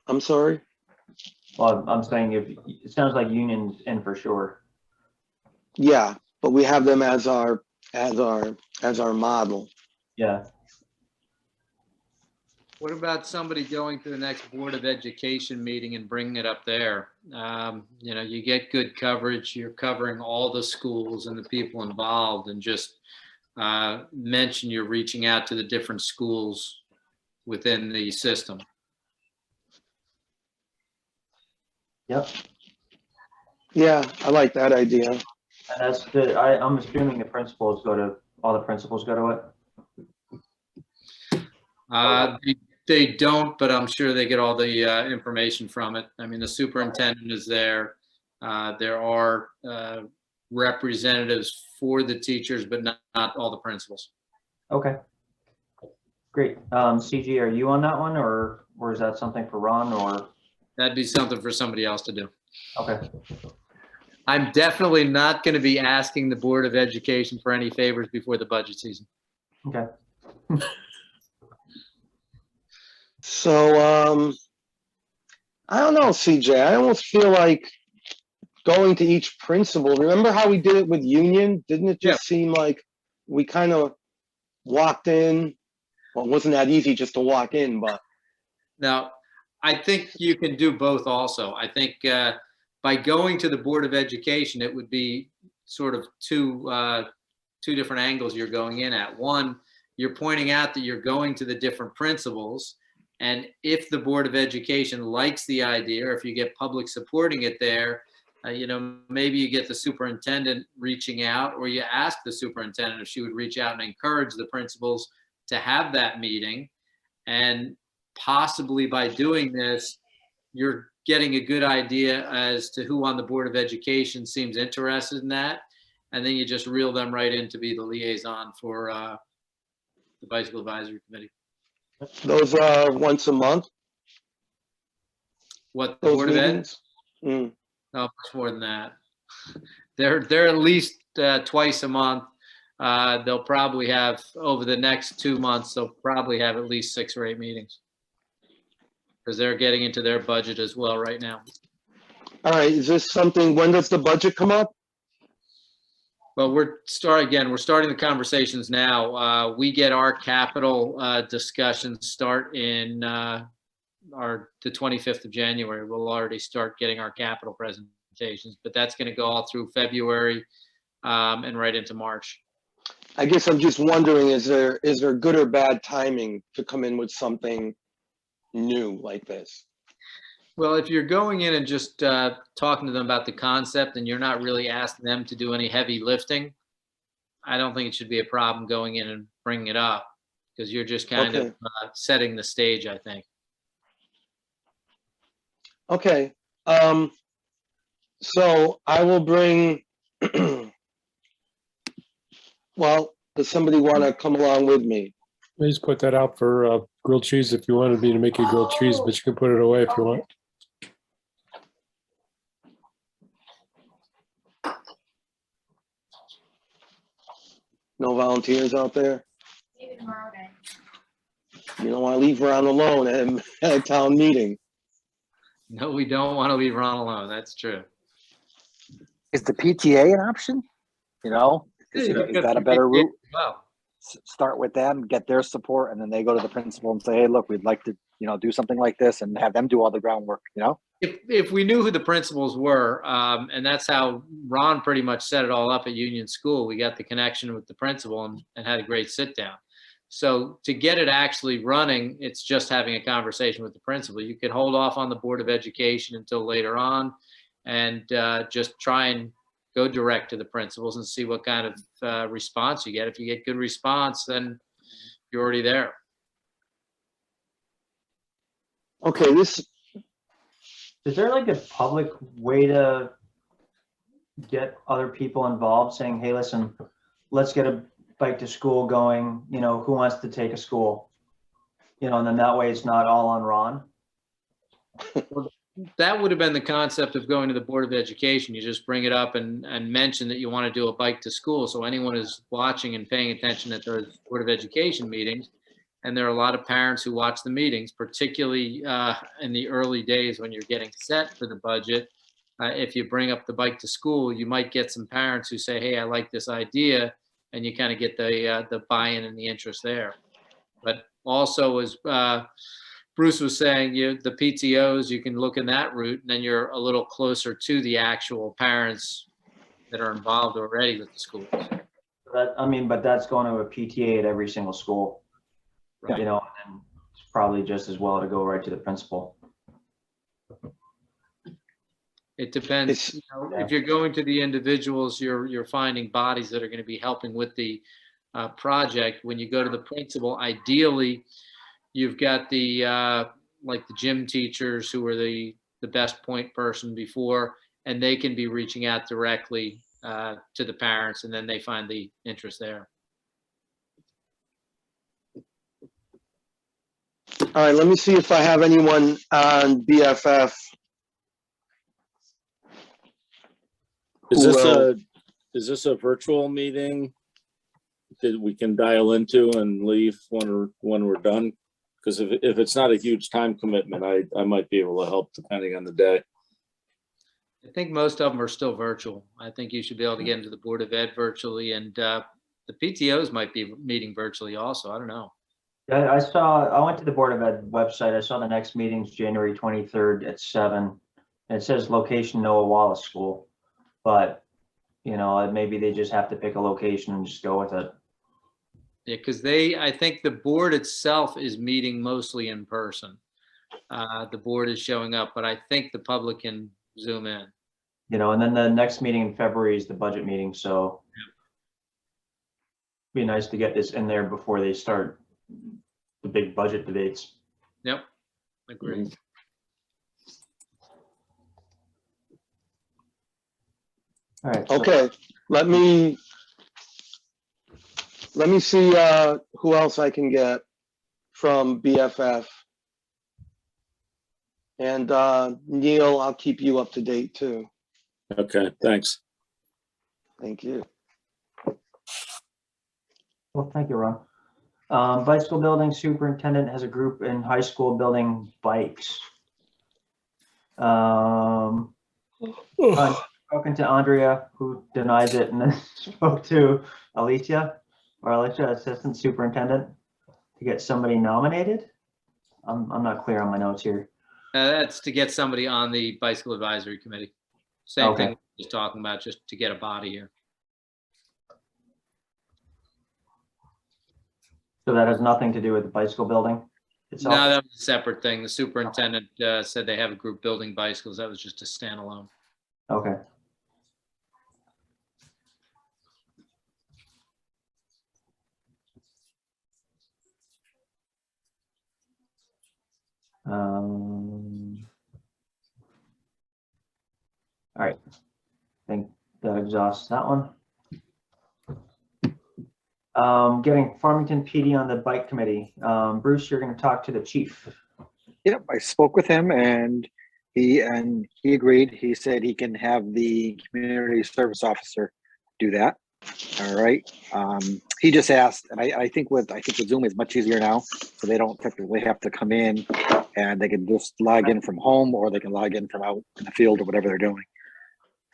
[SPEAKER 6] I'm sorry?
[SPEAKER 1] Well, I'm saying it sounds like Union's in for sure.
[SPEAKER 6] Yeah, but we have them as our model.
[SPEAKER 1] Yeah.
[SPEAKER 4] What about somebody going to the next Board of Education meeting and bringing it up there? You get good coverage, you're covering all the schools and the people involved, and just mention you're reaching out to the different schools within the system.
[SPEAKER 1] Yep.
[SPEAKER 6] Yeah, I like that idea.
[SPEAKER 1] And that's I'm assuming all the principals go to it.
[SPEAKER 4] They don't, but I'm sure they get all the information from it. I mean, the superintendent is there. There are representatives for the teachers, but not all the principals.
[SPEAKER 1] Okay. Great. CG, are you on that one, or is that something for Ron, or?
[SPEAKER 4] That'd be something for somebody else to do.
[SPEAKER 1] Okay.
[SPEAKER 4] I'm definitely not going to be asking the Board of Education for any favors before the budget season.
[SPEAKER 1] Okay.
[SPEAKER 6] So, I don't know, CJ, I almost feel like going to each principal. Remember how we did it with Union? Didn't it just seem like we kind of walked in? Well, it wasn't that easy just to walk in, but.
[SPEAKER 4] Now, I think you can do both also. I think by going to the Board of Education, it would be sort of two different angles you're going in at. One, you're pointing out that you're going to the different principals, and if the Board of Education likes the idea, or if you get public supporting it there, maybe you get the superintendent reaching out, or you ask the superintendent if she would reach out and encourage the principals to have that meeting. And possibly by doing this, you're getting a good idea as to who on the Board of Education seems interested in that. And then you just reel them right in to be the liaison for the Bicycle Advisory Committee.
[SPEAKER 6] Those are once a month,
[SPEAKER 4] What, the
[SPEAKER 6] those
[SPEAKER 4] Board of Ed?
[SPEAKER 6] meetings? Mm.
[SPEAKER 4] No, much more than that. They're at least twice a month. They'll probably have, over the next 2 months, they'll probably have at least 6 or 8 meetings, because they're getting into their budget as well right now.
[SPEAKER 6] All right, is this something, when does the budget come up?
[SPEAKER 4] Well, we're starting the conversations now. We get our capital discussions start in the 25th of January. We'll already start getting our capital presentations, but that's going to go all through February and right into March.
[SPEAKER 6] I guess I'm just wondering, is there good or bad timing to come in with something new like this?
[SPEAKER 4] Well, if you're going in and just talking to them about the concept and you're not really asking them to do any heavy lifting, I don't think it should be a problem going in and bringing it up, because you're just kind of setting the stage, I think.
[SPEAKER 6] Okay, so I will bring, well, does somebody want to come along with me?
[SPEAKER 7] Please put that out for grilled cheese if you wanted me to make you grilled cheese, but you can put it away if you want.
[SPEAKER 6] No volunteers out there?
[SPEAKER 8] Maybe tomorrow day.
[SPEAKER 6] You don't want to leave Ron alone at a town meeting.
[SPEAKER 4] No, we don't want to leave Ron alone. That's true.
[SPEAKER 3] Is the PTA an option? You know, is that a better route?
[SPEAKER 4] Well,
[SPEAKER 3] Start with them, get their support, and then they go to the principal and say, hey, look, we'd like to, you know, do something like this and have them do all the groundwork, you know?
[SPEAKER 4] if we knew who the principals were, and that's how Ron pretty much set it all up at Union School, we got the connection with the principal and had a great sit down. So to get it actually running, it's just having a conversation with the principal. You could hold off on the Board of Education until later on and just try and go direct to the principals and see what kind of response you get. If you get good response, then you're already there.
[SPEAKER 6] Okay,
[SPEAKER 1] Is there like a public way to get other people involved saying, hey, listen, let's get a bike to school going, you know, who wants to take a school? You know, and then that way it's not all on Ron.
[SPEAKER 4] That would have been the concept of going to the Board of Education. You just bring it up and mention that you want to do a bike to school. So anyone who's watching and paying attention at those Board of Education meetings, and there are a lot of parents who watch the meetings, particularly in the early days when you're getting set for the budget. If you bring up the bike to school, you might get some parents who say, hey, I like this idea, and you kind of get the buy-in and the interest there. But also, as Bruce was saying, the PTOs, you can look in that route, and then you're a little closer to the actual parents that are involved already with the schools.
[SPEAKER 1] But that's going to a PTA at every single school,
[SPEAKER 4] Right.
[SPEAKER 1] you know, and it's probably just as well to go right to the principal.
[SPEAKER 4] It depends. If you're going to the individuals, you're finding bodies that are going to be helping with the project. When you go to the principal, ideally, you've got the like the gym teachers who are the best point person before, and they can be reaching out directly to the parents, and then they find the interest there.
[SPEAKER 6] all right, let me see if I have anyone on BFF.
[SPEAKER 9] Is
[SPEAKER 6] Well-
[SPEAKER 9] this a virtual meeting that we can dial into and leave when we're done? Because if it's not a huge time commitment, I might be able to help depending on the day.
[SPEAKER 4] I think most of them are still virtual. I think you should be able to get into the Board of Ed virtually, and the PTOs might be meeting virtually also. I don't know.
[SPEAKER 1] Yeah, I went to the Board of Ed website. I saw the next meeting's January 23rd at 7. And it says location Noah Wallace School, but you know, maybe they just have to pick a location and just go with it.
[SPEAKER 4] Yeah, because I think the board itself is meeting mostly in person. The board is showing up, but I think the public can Zoom in.
[SPEAKER 1] You know, and then the next meeting in February is the budget meeting, so be nice to get this in there before they start the big budget debates.
[SPEAKER 4] Yep, agree.
[SPEAKER 1] All right. so-
[SPEAKER 6] Okay, let me see who else I can get from BFF. And Neil, I'll keep you up to date too.
[SPEAKER 9] Okay, thanks.
[SPEAKER 6] Thank you.
[SPEAKER 1] Well, thank you, Ron. Bicycle building superintendent has a group in high school building bikes. Spoken to Andrea, who denies it, and then spoke to Alicia, assistant superintendent, to get somebody nominated. I'm not clear on my notes here.
[SPEAKER 4] That's to get somebody on the bicycle advisory committee. Same
[SPEAKER 1] Okay.
[SPEAKER 4] thing we're just talking about, just to get a body here.
[SPEAKER 1] So that has nothing to do with the bicycle building itself?
[SPEAKER 4] No, that was a separate thing. The superintendent said they have a group building bicycles. That was just a standalone.
[SPEAKER 1] Okay. All right, I think that exhausts that one. Getting Farmington PD on the bike committee. Bruce, you're gonna talk to the chief.
[SPEAKER 3] Yep, I spoke with him and he agreed. He said he can have the community service officer do that. All right. He just asked, and I think with Zoom is much easier now, so they don't technically have to come in, and they can just log in from home or they can log in from out in the field or whatever they're doing.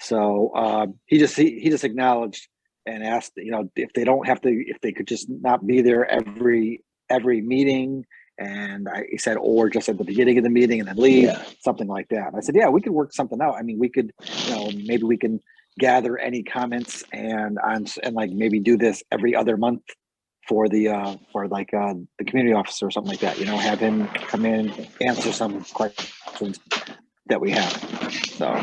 [SPEAKER 3] So he just acknowledged and asked, if they don't have to, if they could just not be there every meeting. And he said, or just at the beginning of the meeting and then leave, something like that. And I said, yeah, we could work something out. I mean, we could, maybe we can gather any comments and like maybe do this every other month for the community officer or something like that. Have him come in, answer some questions that we have. So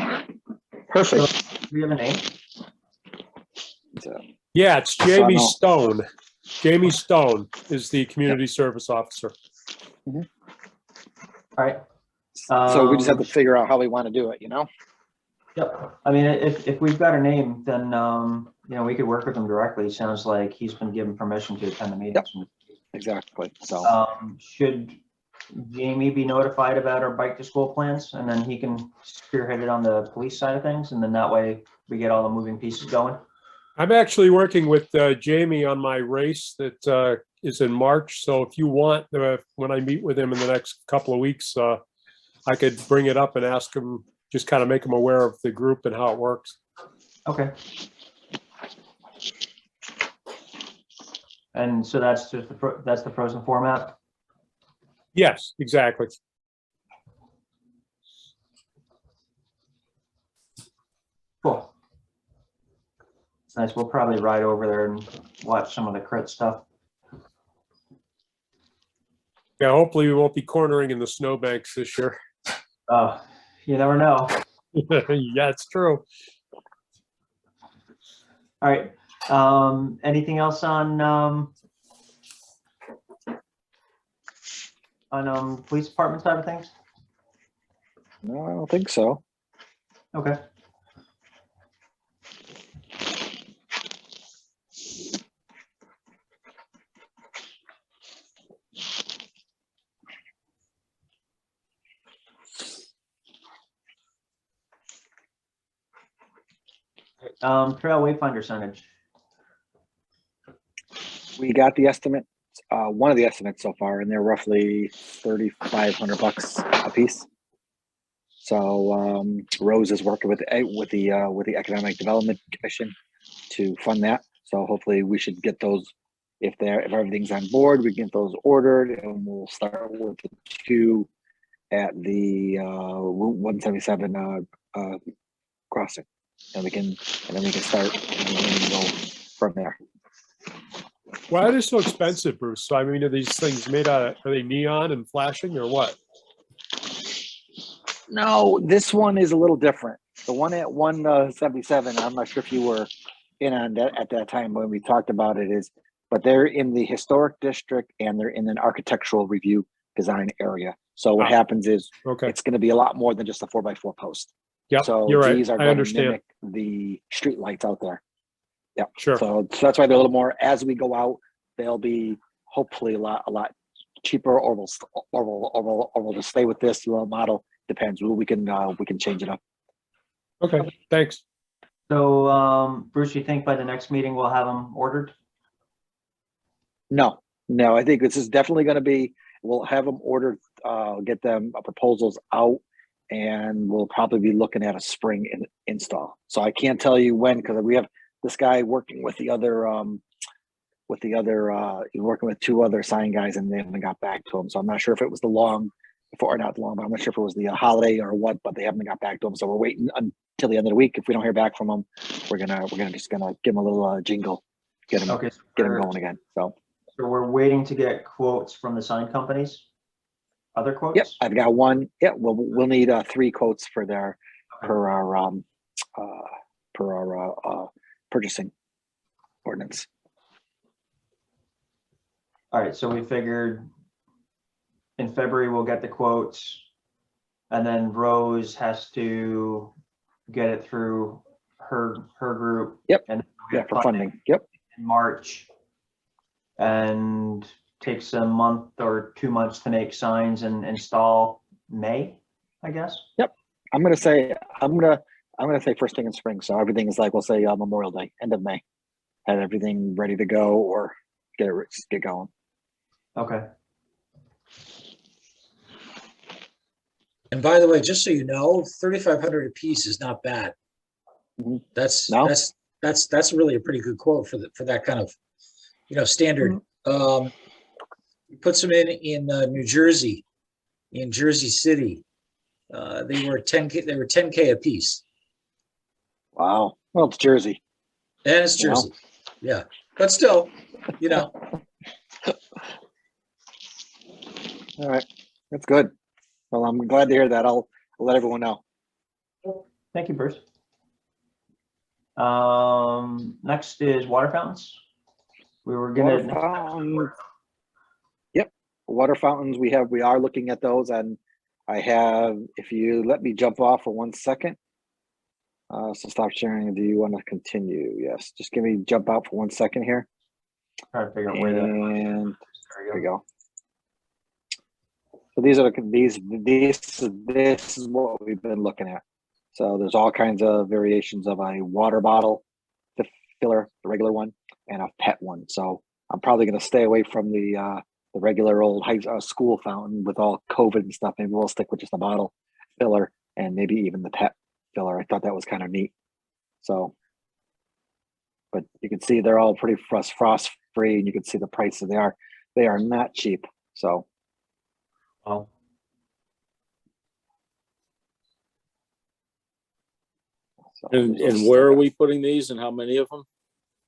[SPEAKER 6] Perfect.
[SPEAKER 1] Do we have a name?
[SPEAKER 3] So,
[SPEAKER 7] Yeah, it's Jamie
[SPEAKER 3] no.
[SPEAKER 7] Stone. Jamie Stone is the community service officer.
[SPEAKER 1] All right.
[SPEAKER 3] so we just have to figure out how we want to do it,
[SPEAKER 1] Yep. I mean, if we've got a name, then, we could work with him directly. Sounds like he's been given permission to attend the meetings.
[SPEAKER 3] Exactly. So
[SPEAKER 1] Should Jamie be notified about our bike to school plans, and then he can spearhead it on the police side of things, and then that way we get all the moving pieces going?
[SPEAKER 7] I'm actually working with Jamie on my race that is in March. So if you want, when I meet with him in the next couple of weeks, I could bring it up and ask him, just kind of make him aware of the group and how it works.
[SPEAKER 1] Okay. And so that's just that's the frozen format?
[SPEAKER 7] Yes, exactly.
[SPEAKER 1] Cool. It's nice. We'll probably ride over there and watch some of the crit stuff.
[SPEAKER 7] Yeah, hopefully we won't be cornering in the snowbanks this year.
[SPEAKER 1] You never know.
[SPEAKER 7] Yeah, it's true.
[SPEAKER 1] All right. Anything else on police department side of things?
[SPEAKER 3] no, I don't think so.
[SPEAKER 1] Okay. Trail wayfinder signage.
[SPEAKER 3] We got the estimate, one of the estimates so far, and they're roughly $3,500 a piece. So Rose is working with the Economic Development Commission to fund that. So hopefully we should get those if everything's on board. We get those ordered, and we'll start with the two at the Route 177 crossing, and then we can start and then go from there.
[SPEAKER 7] Why are they so expensive, Bruce? So, I mean, are these things made out of, are they neon and flashing or what?
[SPEAKER 3] No, this one is a little different. The one at 177, I'm not sure if you were in on that at that time when we talked about it, but they're in the historic district and they're in an architectural review design area. So what happens is it's going to be a lot more than just a 4x4 post.
[SPEAKER 7] Yeah,
[SPEAKER 3] so
[SPEAKER 7] you're right.
[SPEAKER 3] These are
[SPEAKER 7] I
[SPEAKER 3] going
[SPEAKER 7] understand.
[SPEAKER 3] to mimic the street lights out there. Yeah,
[SPEAKER 7] sure.
[SPEAKER 3] So that's why they're a little more. As we go out, they'll be hopefully a lot cheaper, or we'll just stay with this model. Depends. We can change it up.
[SPEAKER 7] Okay, thanks.
[SPEAKER 1] So, Bruce, you think by the next meeting we'll have them ordered?
[SPEAKER 3] No, I think this is definitely going to be. We'll have them ordered. Get them proposals out, and we'll probably be looking at a spring install. So I can't tell you when, because we have this guy working with the other. He's working with two other sign guys, and they haven't got back to him. So I'm not sure if it was but I'm not sure if it was the holiday or what, but they haven't got back to him. So we're waiting until the end of the week. If we don't hear back from them, we're gonna give them a little jingle, get them going again. So
[SPEAKER 1] we're waiting to get quotes from the sign companies. Other quotes?
[SPEAKER 3] Yep, I've got one. Yeah, we'll need 3 quotes for per our purchasing ordinance.
[SPEAKER 1] All right, so we figured in February we'll get the quotes, and then Rose has to get it through her group.
[SPEAKER 3] Yep.
[SPEAKER 1] And
[SPEAKER 3] for funding. Yep.
[SPEAKER 1] In March, and takes a month or 2 months to make signs and install May, I guess.
[SPEAKER 3] I'm gonna say first thing in spring. So everything is like, we'll say Memorial Day, end of May. Have everything ready to go or get going.
[SPEAKER 1] Okay.
[SPEAKER 2] And by the way, just so you know, 3,500 a piece is not bad.
[SPEAKER 3] Mhm.
[SPEAKER 2] That's
[SPEAKER 3] No?
[SPEAKER 2] that's really a pretty good quote for that kind of, standard. We put some in New Jersey, in Jersey City. They were 10K. They were 10K a piece,
[SPEAKER 3] Wow. Well, it's Jersey.
[SPEAKER 2] and it's
[SPEAKER 3] Wow.
[SPEAKER 2] Jersey. Yeah, but still,
[SPEAKER 3] All right. That's good. Well, I'm glad to hear that. I'll let everyone know.
[SPEAKER 1] Thank you, Bruce. Next is water fountains. We were
[SPEAKER 3] Water
[SPEAKER 1] gonna,
[SPEAKER 3] fountains. Yep. Water fountains. We are looking at those, and I have, if you let me jump off for 1 second. So stop sharing. Do you want to continue? Yes. Just jump out for 1 second here.
[SPEAKER 1] try to figure out where that.
[SPEAKER 3] And
[SPEAKER 1] There
[SPEAKER 3] there we
[SPEAKER 1] we go.
[SPEAKER 3] go. So these are this is what we've been looking at. So there's all kinds of variations of a water bottle, the filler, the regular one, and a pet one. So I'm probably going to stay away from the regular old high school fountain with all COVID and stuff. Maybe we'll stick with just a bottle filler and maybe even the pet filler. I thought that was kind of neat. So, but you can see they're all pretty frost free, and you can see the prices. They are not cheap. So.
[SPEAKER 1] Well,
[SPEAKER 9] And where are we putting these and how many of them?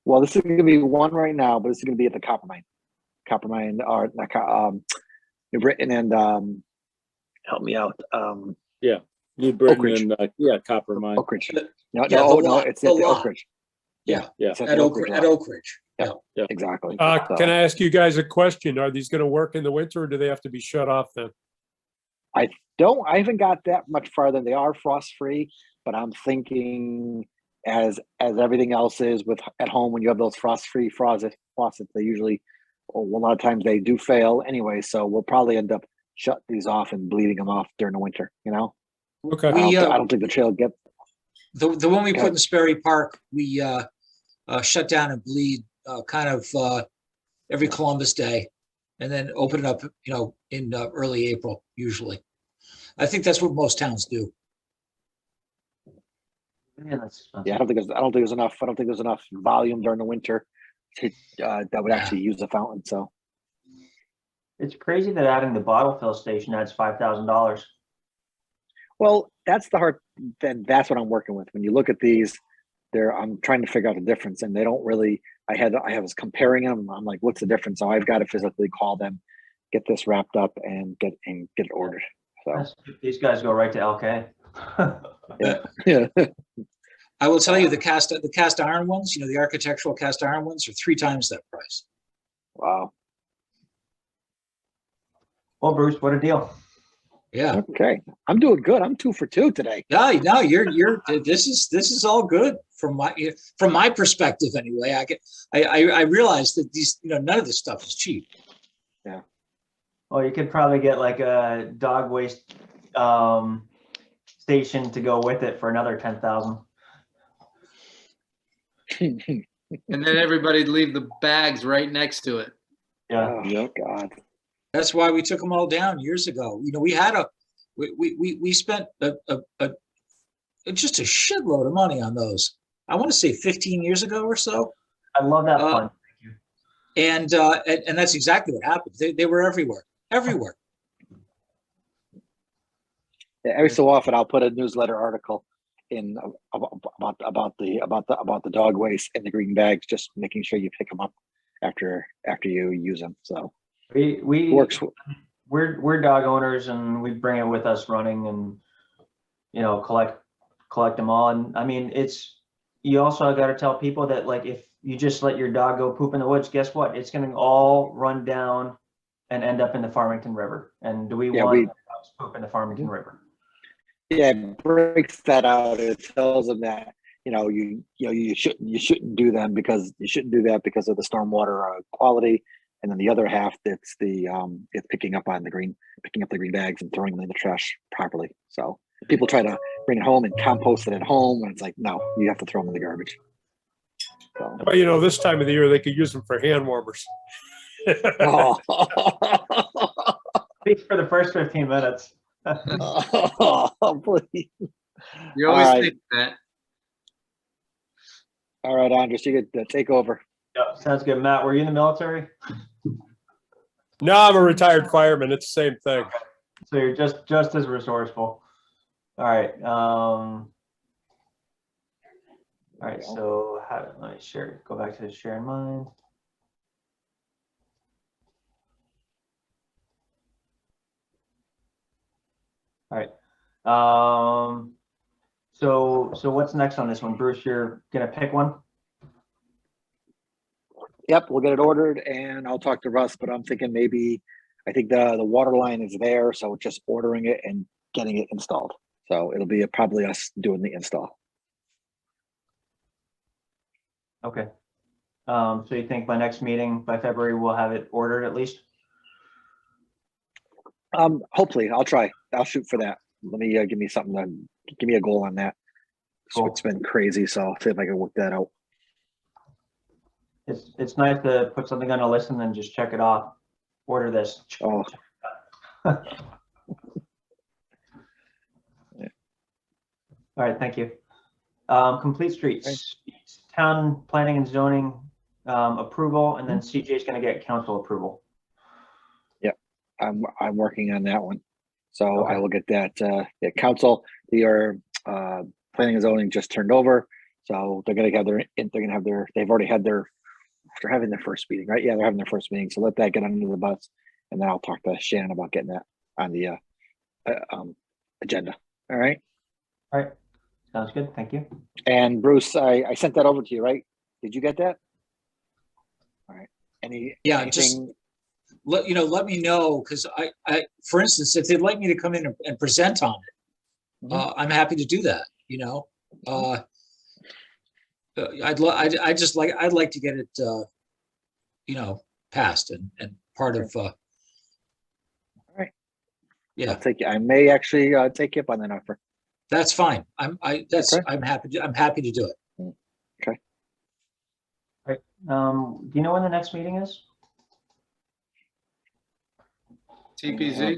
[SPEAKER 3] Well, this is going to be one right now, but this is going to be at the copper mine, or New Britain, and help me out.
[SPEAKER 9] New Britain
[SPEAKER 3] Oak Ridge.
[SPEAKER 9] and Copper Mine.
[SPEAKER 3] Oak Ridge.
[SPEAKER 2] Yeah,
[SPEAKER 3] No,
[SPEAKER 2] the lot,
[SPEAKER 3] it's
[SPEAKER 2] the
[SPEAKER 3] at the
[SPEAKER 2] lot.
[SPEAKER 3] Oak Ridge.
[SPEAKER 2] Yeah,
[SPEAKER 9] Yeah.
[SPEAKER 3] It's
[SPEAKER 2] at
[SPEAKER 3] the
[SPEAKER 2] Oak
[SPEAKER 3] lot.
[SPEAKER 2] Ridge.
[SPEAKER 3] Yeah.
[SPEAKER 9] Yeah.
[SPEAKER 3] Exactly.
[SPEAKER 7] Can I ask you guys a question? Are these going to work in the winter or do they have to be shut off then?
[SPEAKER 3] I haven't got that much farther. They are frost free, but I'm thinking as everything else is with at home, when you have those frost free faucets, they usually, a lot of times they do fail anyway. So we'll probably end up shutting these off and bleeding them off during the winter.
[SPEAKER 7] Okay.
[SPEAKER 3] I don't think the trail get.
[SPEAKER 2] The one we
[SPEAKER 3] Okay.
[SPEAKER 2] put in Sperry Park, we shut down and bleed kind of every Columbus Day, and then open it up, in early April usually. I think that's what most towns do.
[SPEAKER 1] yeah, that's expensive.
[SPEAKER 3] Yeah, I don't think there's enough. I don't think there's enough volume during the winter to that would actually use a fountain. So
[SPEAKER 1] It's crazy that adding the bottle fill station adds $5,000.
[SPEAKER 3] well, that's the hard. Then that's what I'm working with. When you look at these, I'm trying to figure out the difference, and they don't really. I was comparing them. I'm like, what's the difference? So I've got to physically call them, get this wrapped up, and get it ordered. So
[SPEAKER 1] These guys go right to LK.
[SPEAKER 3] yeah.
[SPEAKER 2] I will tell you the cast iron ones, the architectural cast iron ones are 3 times that price.
[SPEAKER 3] Wow.
[SPEAKER 1] Well, Bruce, what a deal.
[SPEAKER 2] Yeah.
[SPEAKER 3] Okay, I'm doing good. I'm 2 for 2 today.
[SPEAKER 2] No, you're this is all good from my perspective anyway. I realize that these, none of this stuff is cheap.
[SPEAKER 1] Well, you could probably get like a dog waste station to go with it for another 10,000.
[SPEAKER 4] And then everybody'd leave the bags right next to it.
[SPEAKER 1] Yeah.
[SPEAKER 3] Oh God.
[SPEAKER 2] That's why we took them all down years ago. We had we spent just a shitload of money on those. I want to say 15 years ago or so.
[SPEAKER 1] I love that fun.
[SPEAKER 2] And that's exactly what happened. They were everywhere.
[SPEAKER 3] Yeah, every so often I'll put a newsletter article in about the dog waste in the green bags, just making sure you pick them up after you use them. So
[SPEAKER 1] We
[SPEAKER 3] works.
[SPEAKER 1] we're dog owners, and we bring it with us running, and collect them all. And I mean, you also got to tell people that, like, if you just let your dog go poop in the woods, guess what? It's going to all run down and end up in the Farmington River. And do we want dogs poop in the Farmington River?
[SPEAKER 3] Yeah, it breaks that out. It tells them that you shouldn't do them because you shouldn't do that because of the stormwater quality. And then the other half, it's it's picking up the green bags and throwing them in the trash properly. So people try to bring it home and compost it at home, and it's like, no, you have to throw them in the garbage. So.
[SPEAKER 7] Well, you know, this time of the year, they could use them for hand warmers.
[SPEAKER 3] Oh.
[SPEAKER 1] Speaks for the first 15 minutes.
[SPEAKER 3] Oh, please.
[SPEAKER 4] You always
[SPEAKER 3] All right.
[SPEAKER 4] think that.
[SPEAKER 3] All right, Andres, you get take over.
[SPEAKER 1] Yep, sounds good. Matt, were you in the military?
[SPEAKER 7] No, I'm a retired fireman. It's the same thing.
[SPEAKER 1] So you're just as resourceful. All right. All right. So let me share. Go back to the share in mind. All right. So what's next on this one, Bruce? You're gonna pick one.
[SPEAKER 3] Yep, we'll get it ordered, and I'll talk to Russ. But I'm thinking maybe I think the water line is there, so just ordering it and getting it installed. So it'll be probably us doing the install.
[SPEAKER 1] Okay. So you think by next meeting, by February, we'll have it ordered at least?
[SPEAKER 3] Hopefully, I'll try. I'll shoot for that. Let me give me something to give me a goal on that. So
[SPEAKER 1] Cool.
[SPEAKER 3] it's been crazy, so I'll see if I can work that out.
[SPEAKER 1] It's nice to put something on a list and then just check it off. Order this.
[SPEAKER 3] Oh,
[SPEAKER 1] All right, thank you. Complete streets, town planning and zoning approval, and then CJ is going to get council approval.
[SPEAKER 3] I'm working on that one. So
[SPEAKER 1] Okay.
[SPEAKER 3] I will get that council. Your planning and zoning just turned over, so they're having their first meeting, right? Yeah, they're having their first meeting. So let that get under the bus, and then I'll talk to Shannon about getting that on the agenda. All right.
[SPEAKER 1] All right, sounds good. Thank you.
[SPEAKER 3] And Bruce, I sent that over to you, right? Did you get that? All right.
[SPEAKER 2] Just let me know, because I, for instance, if they'd like me to come in and present on it, I'm happy to do that. I'd like to get it, passed and part of.
[SPEAKER 3] All right.
[SPEAKER 2] Yeah,
[SPEAKER 3] I may actually take you up on that offer.
[SPEAKER 2] that's fine. I'm happy to do it.
[SPEAKER 3] Okay.
[SPEAKER 1] All right. Do you know when the next meeting is?
[SPEAKER 4] TPZ?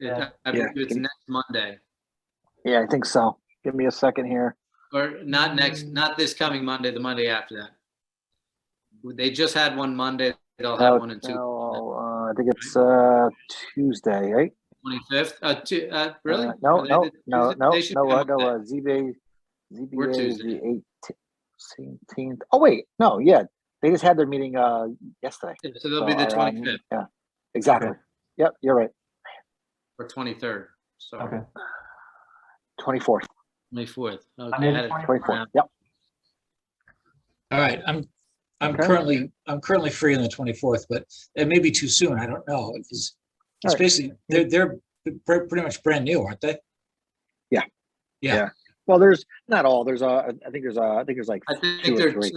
[SPEAKER 1] Yeah.
[SPEAKER 4] I believe it's next Monday.
[SPEAKER 3] Yeah, I think so. Give me a second here.
[SPEAKER 4] Or not this coming Monday, the Monday after that. They just had one Monday. They'll have one in two.
[SPEAKER 3] No, I think it's Tuesday, right?
[SPEAKER 4] 25th. Really?
[SPEAKER 3] No.
[SPEAKER 4] They should come up with that. We're
[SPEAKER 3] ZBA is
[SPEAKER 4] Tuesday.
[SPEAKER 3] the 18th. Oh wait, no, yeah, they just had their meeting yesterday.
[SPEAKER 4] So they'll be the 25th
[SPEAKER 3] Yeah, exactly.
[SPEAKER 1] Okay.
[SPEAKER 3] Yep, you're right.
[SPEAKER 4] or 23rd. Sorry.
[SPEAKER 1] Okay.
[SPEAKER 3] 24th.
[SPEAKER 4] 24th.
[SPEAKER 1] I
[SPEAKER 4] Okay.
[SPEAKER 1] made
[SPEAKER 4] I had it
[SPEAKER 3] 24th. Yep.
[SPEAKER 2] All right, I'm
[SPEAKER 3] Okay.
[SPEAKER 2] currently free on the 24th, but it may be too soon. I don't know. It's
[SPEAKER 3] All right.
[SPEAKER 2] basically they're pretty much brand new, aren't they?
[SPEAKER 3] Yeah.
[SPEAKER 2] Yeah.
[SPEAKER 3] Yeah. Well, there's not all. There's I think there's like
[SPEAKER 4] I
[SPEAKER 3] two
[SPEAKER 4] think
[SPEAKER 3] or
[SPEAKER 4] there are
[SPEAKER 3] three.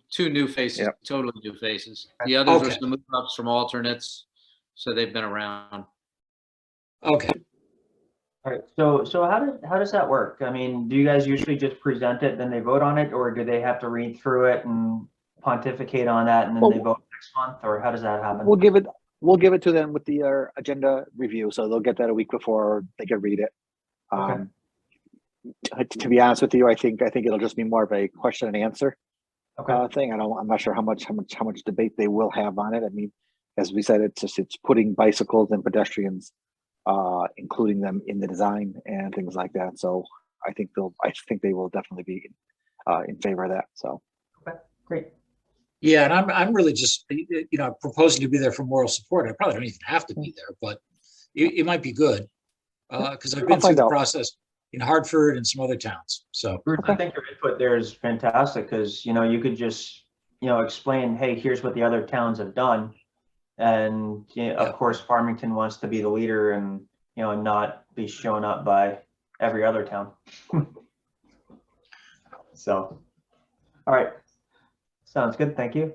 [SPEAKER 4] two new faces,
[SPEAKER 3] Yep.
[SPEAKER 4] totally new faces. The others
[SPEAKER 2] Okay.
[SPEAKER 4] are some move-ups from alternates, so they've been around.
[SPEAKER 2] Okay.
[SPEAKER 1] All right. So how does that work? I mean, do you guys usually just present it, then they vote on it, or do they have to read through it and pontificate on that, and then they vote next month, or how does that happen?
[SPEAKER 3] We'll give it to them with the agenda review, so they'll get that a week before they can read it.
[SPEAKER 1] Okay.
[SPEAKER 3] To be honest with you, I think it'll just be more of a question and answer
[SPEAKER 1] Okay.
[SPEAKER 3] thing. I'm not sure how much debate they will have on it. I mean, as we said, it's putting bicycles and pedestrians, including them in the design and things like that. So I think they will definitely be in favor of that. So
[SPEAKER 1] Okay. Great.
[SPEAKER 2] Yeah, and I'm really just proposing to be there for moral support. I probably don't even have to be there, but it might be good because I've been through the process in Hartford and some other towns. So
[SPEAKER 1] Bruce, I think your input there is fantastic because you could just explain, hey, here's what the other towns have done, and of course Farmington wants to be the leader and not be shown up by every other town. So, all right, sounds good. Thank you.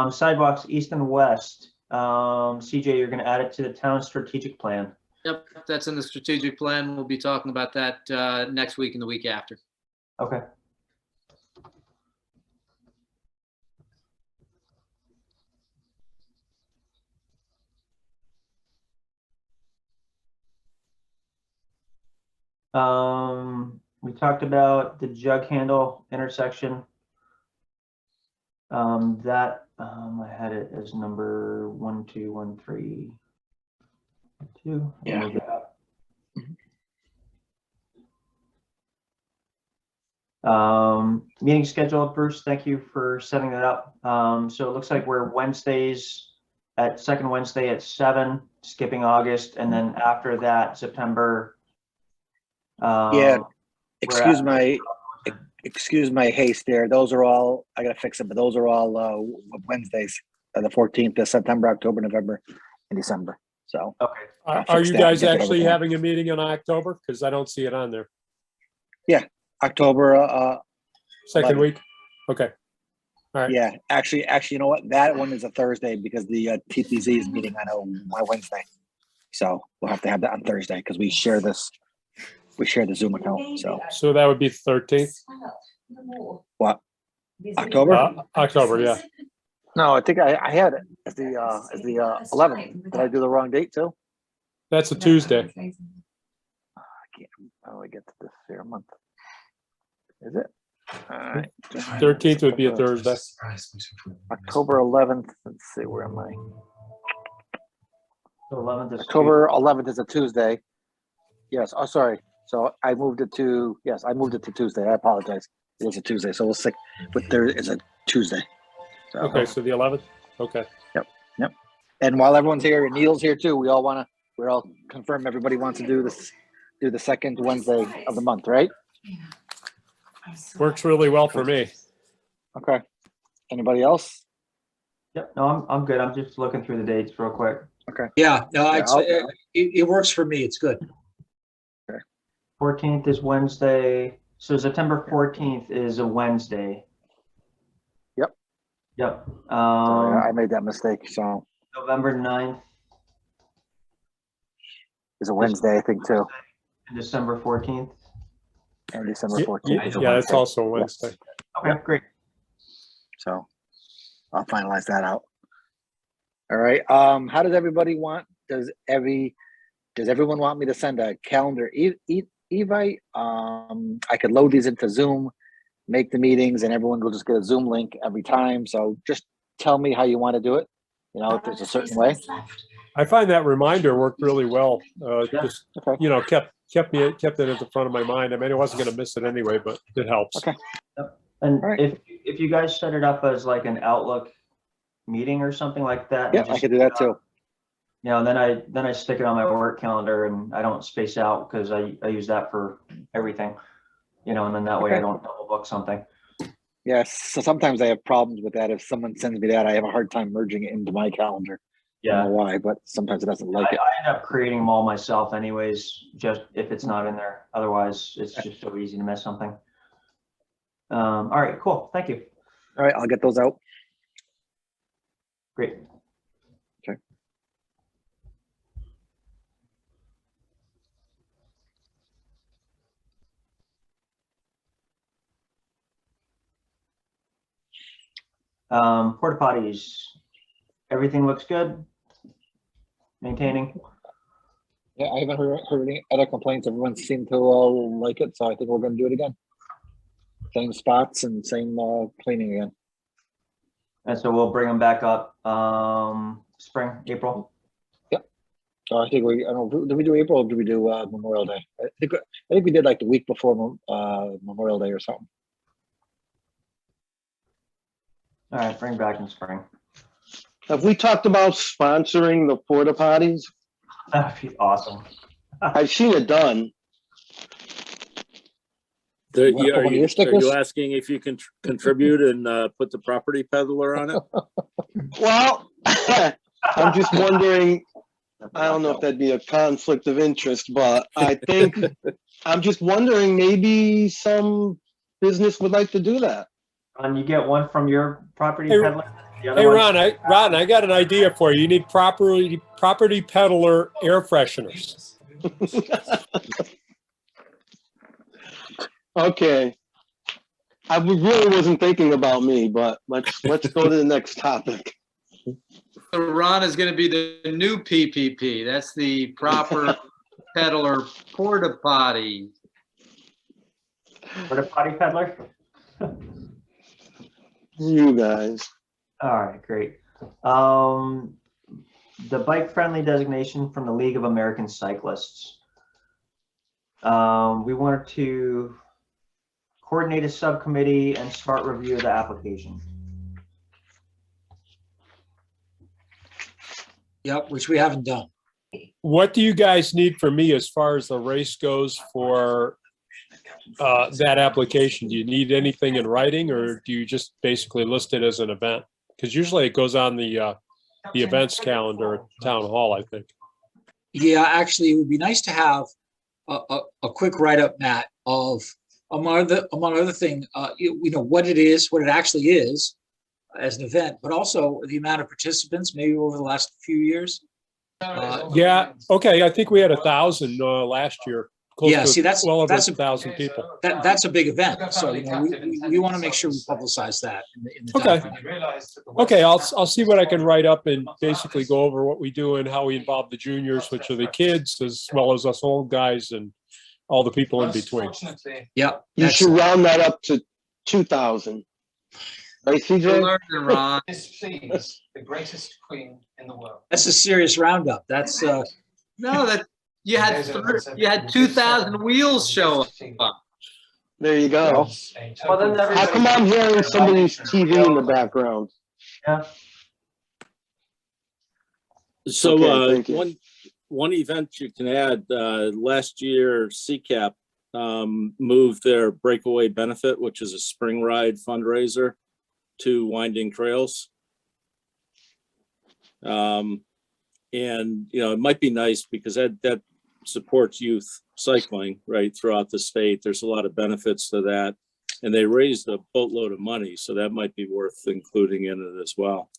[SPEAKER 1] Sidewalks east and west. CJ, you're gonna add it to the town strategic plan.
[SPEAKER 4] Yep, that's in the strategic plan. We'll be talking about that next week and the week after.
[SPEAKER 1] Okay. We talked about the Jug Handle Intersection. I had it as number 1213.
[SPEAKER 3] Yeah.
[SPEAKER 1] Meeting schedule, Bruce, thank you for setting that up. So it looks like we're Wednesdays at second Wednesday at 7, skipping August, and then after that, September.
[SPEAKER 3] Yeah.
[SPEAKER 1] we're at-
[SPEAKER 3] Excuse my haste there. Those are all, I gotta fix it, but those are all Wednesdays, the 14th of September, October, November, and December. So
[SPEAKER 1] Okay.
[SPEAKER 3] I'll
[SPEAKER 7] Are
[SPEAKER 3] fix
[SPEAKER 7] you
[SPEAKER 3] that and
[SPEAKER 7] guys
[SPEAKER 3] get that over
[SPEAKER 7] actually
[SPEAKER 3] to them.
[SPEAKER 7] having a meeting in October? Because I don't see it on there.
[SPEAKER 3] October,
[SPEAKER 7] Second
[SPEAKER 3] 11.
[SPEAKER 7] week? Okay. All right.
[SPEAKER 3] yeah, actually, you know what? That one is a Thursday because the TPZ is meeting on a Wednesday. So we'll have to have that on Thursday because we share the Zoom account. So
[SPEAKER 7] that would be 13th?
[SPEAKER 3] what? October?
[SPEAKER 7] October, yeah.
[SPEAKER 3] No, I think I had it as the 11th. Did I do the wrong date too?
[SPEAKER 7] That's a Tuesday.
[SPEAKER 3] I can't. How do I get to this fair month? Is it? All right.
[SPEAKER 7] 13th would be a Thursday.
[SPEAKER 3] October 11th. Let's see, where am I?
[SPEAKER 1] So 11th is
[SPEAKER 3] October 11th is a Tuesday. Yes. Oh, sorry. So I moved it to Tuesday. I apologize. It is a Tuesday. So we'll stick with there is a Tuesday. So,
[SPEAKER 7] Okay, so the 11th? Okay.
[SPEAKER 3] and while everyone's here and Neil's here too, we're all confirm everybody wants to do the second Wednesday of the month, right?
[SPEAKER 7] Works really well for me.
[SPEAKER 3] Okay. Anybody else?
[SPEAKER 1] Yep, no, I'm good. I'm just looking through the dates real quick.
[SPEAKER 2] Yeah, no,
[SPEAKER 3] Yeah,
[SPEAKER 2] it works for me. It's good.
[SPEAKER 1] 14th is Wednesday. So September 14th is a Wednesday.
[SPEAKER 3] Yep.
[SPEAKER 1] Yep.
[SPEAKER 3] Sorry, I made that mistake. So
[SPEAKER 1] November 9th
[SPEAKER 3] it's a Wednesday, I think too.
[SPEAKER 1] and December 14th.
[SPEAKER 3] And December
[SPEAKER 7] Yeah,
[SPEAKER 3] 14th is a
[SPEAKER 7] yeah, it's
[SPEAKER 3] Wednesday.
[SPEAKER 7] also a Wednesday.
[SPEAKER 1] Okay, great.
[SPEAKER 3] So I'll finalize that out. All right. How does everybody want? Does everyone want me to send a calendar invite? I could load these into Zoom, make the meetings, and everyone will just get a Zoom link every time. So just tell me how you want to do it. You know, if there's a certain way.
[SPEAKER 7] I find that reminder worked really well.
[SPEAKER 1] Yeah.
[SPEAKER 7] Just,
[SPEAKER 3] Okay.
[SPEAKER 7] you know, kept it at the front of my mind. I mean, I wasn't going to miss it anyway, but it helps.
[SPEAKER 3] Okay.
[SPEAKER 1] And
[SPEAKER 3] All right.
[SPEAKER 1] if you guys set it up as like an Outlook meeting or something like that.
[SPEAKER 3] Yeah,
[SPEAKER 1] and
[SPEAKER 3] I
[SPEAKER 1] just,
[SPEAKER 3] could do that too.
[SPEAKER 1] You know, then I stick it on my work calendar and I don't space out because I use that for everything, you know, and then that way I
[SPEAKER 3] Okay.
[SPEAKER 1] don't double book something.
[SPEAKER 3] Yes. So sometimes I have problems with that. If someone sends me that, I have a hard time merging it into my calendar. I don't
[SPEAKER 1] Yeah.
[SPEAKER 3] know why, but sometimes it doesn't like
[SPEAKER 1] I
[SPEAKER 3] it.
[SPEAKER 1] end up creating them all myself anyways, just if it's not in there. Otherwise, it's just so easy to miss something. All right, cool. Thank you.
[SPEAKER 3] All right, I'll get those out.
[SPEAKER 1] Great.
[SPEAKER 3] Okay.
[SPEAKER 1] Porta potties. Everything looks good. Maintaining.
[SPEAKER 3] Yeah, I haven't heard any other complaints. Everyone seemed to like it, so I think we're going to do it again. Same spots and same cleaning again.
[SPEAKER 1] And so we'll bring them back up spring, April.
[SPEAKER 3] So I think I don't know, did we do April or did we do Memorial Day? I think we did like the week before Memorial Day or something.
[SPEAKER 1] All right, bring back in spring.
[SPEAKER 6] Have we talked about sponsoring the porta potties?
[SPEAKER 1] That'd be awesome.
[SPEAKER 6] I've seen it done.
[SPEAKER 3] You wanna put one of your
[SPEAKER 9] Are
[SPEAKER 3] stickers?
[SPEAKER 9] you asking if you can contribute and put the property peddler on it?
[SPEAKER 6] Well, I'm just wondering, I don't know if that'd be a conflict of interest, but I think, I'm just wondering, maybe some business would like to do that.
[SPEAKER 1] And you get one from your property
[SPEAKER 7] Hey,
[SPEAKER 1] peddler? The other
[SPEAKER 7] Hey,
[SPEAKER 1] one-
[SPEAKER 7] Ron, I got an idea for you. You need property peddler air fresheners.
[SPEAKER 6] Okay. I really wasn't thinking about me, but let's go to the next topic.
[SPEAKER 4] So Ron is going to be the new PPP. That's the proper peddler porta potty.
[SPEAKER 1] For the potty peddler?
[SPEAKER 6] You guys.
[SPEAKER 1] All right, great. The bike-friendly designation from the League of American Cyclists. We wanted to coordinate a subcommittee and start review of the application.
[SPEAKER 2] Yep, which we haven't done.
[SPEAKER 7] What do you guys need from me as far as the race goes for that application? Do you need anything in writing, or do you just basically list it as an event? Because usually it goes on the events calendar at Town Hall, I think.
[SPEAKER 2] Yeah, actually, it would be nice to have a quick write-up, Matt, of among other thing, what it is, what it actually is as an event, but also the amount of participants, maybe over the last few years.
[SPEAKER 7] Yeah, okay, I think we had 1,000 last year. Close
[SPEAKER 2] Yeah,
[SPEAKER 7] to
[SPEAKER 2] see, that's
[SPEAKER 7] 1,000 people.
[SPEAKER 2] that's a big event. So we want to make sure we publicize that in the
[SPEAKER 7] Okay.
[SPEAKER 2] document.
[SPEAKER 7] Okay, I'll see what I can write up and basically go over what we do and how we involve the juniors, which are the kids, as well as us old guys and all the people in between.
[SPEAKER 2] Yep.
[SPEAKER 6] You should round that up to 2,000. Right,
[SPEAKER 4] You're
[SPEAKER 6] CJ?
[SPEAKER 4] learning, Ron.
[SPEAKER 8] Displease the greatest queen in the world.
[SPEAKER 2] That's a serious roundup. That's
[SPEAKER 4] No, that you had 2,000 wheels show up.
[SPEAKER 6] There you go.
[SPEAKER 1] Well, then
[SPEAKER 6] How come I'm hearing somebody's TV in the background?
[SPEAKER 1] Yeah.
[SPEAKER 9] So
[SPEAKER 6] Okay, thank you.
[SPEAKER 9] one event you can add, last year CCAP moved their breakaway benefit, which is a spring ride fundraiser, to Winding Trails. And it might be nice because that supports youth cycling right throughout the state. There's a lot of benefits to that, and they raised a boatload of money, so that might be worth including in it as well.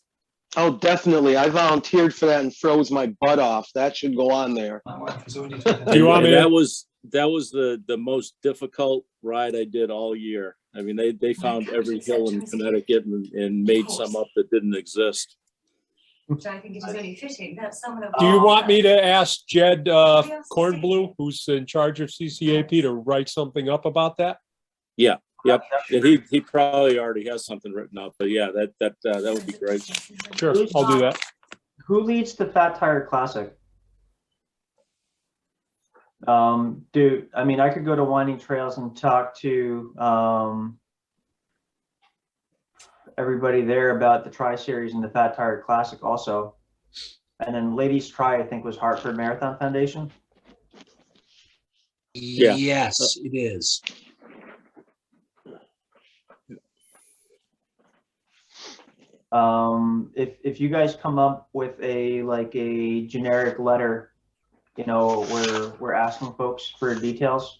[SPEAKER 6] Oh, definitely. I volunteered for that and froze my butt off. That should go on there.
[SPEAKER 7] Do you want me
[SPEAKER 9] And
[SPEAKER 7] to?
[SPEAKER 9] that was the most difficult ride I did all year. I mean, they found every hill in Connecticut and made some up that didn't exist.
[SPEAKER 10] Which I think it is only fitting that someone of.
[SPEAKER 7] Do you want me to ask Jed Cornblue, who's in charge of CCAP, to write something up about that?
[SPEAKER 9] Yeah, yep. And he probably already has something written up, but yeah, that would be great.
[SPEAKER 7] Sure, I'll do that.
[SPEAKER 1] Who leads the Fat Tire Classic? I could go to Winding Trails and talk to everybody there about the Tri Series and the Fat Tire Classic also. And then Ladies Tri, I think, was Hartford Marathon Foundation.
[SPEAKER 9] Yeah.
[SPEAKER 2] Yes, it is.
[SPEAKER 1] If you guys come up with a generic letter, where we're asking folks for details,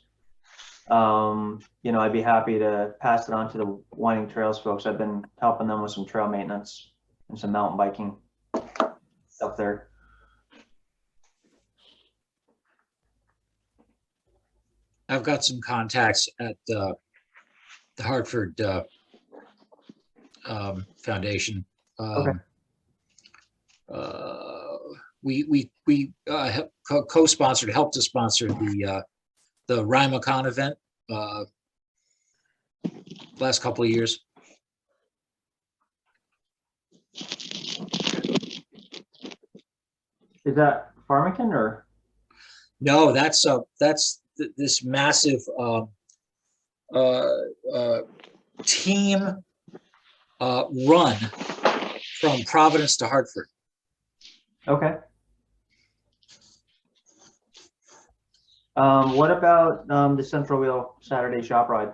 [SPEAKER 1] I'd be happy to pass it on to the Winding Trails folks. I've been helping them with some trail maintenance and some mountain biking up there.
[SPEAKER 2] I've got some contacts at the Hartford Foundation.
[SPEAKER 1] Okay.
[SPEAKER 2] We co-sponsored, helped to sponsor the Rymacon event last couple of years.
[SPEAKER 1] Is that Farmington or?
[SPEAKER 2] No, that's this massive team run from Providence to Hartford.
[SPEAKER 1] Okay. What about the Central Wheel Saturday Shop Ride?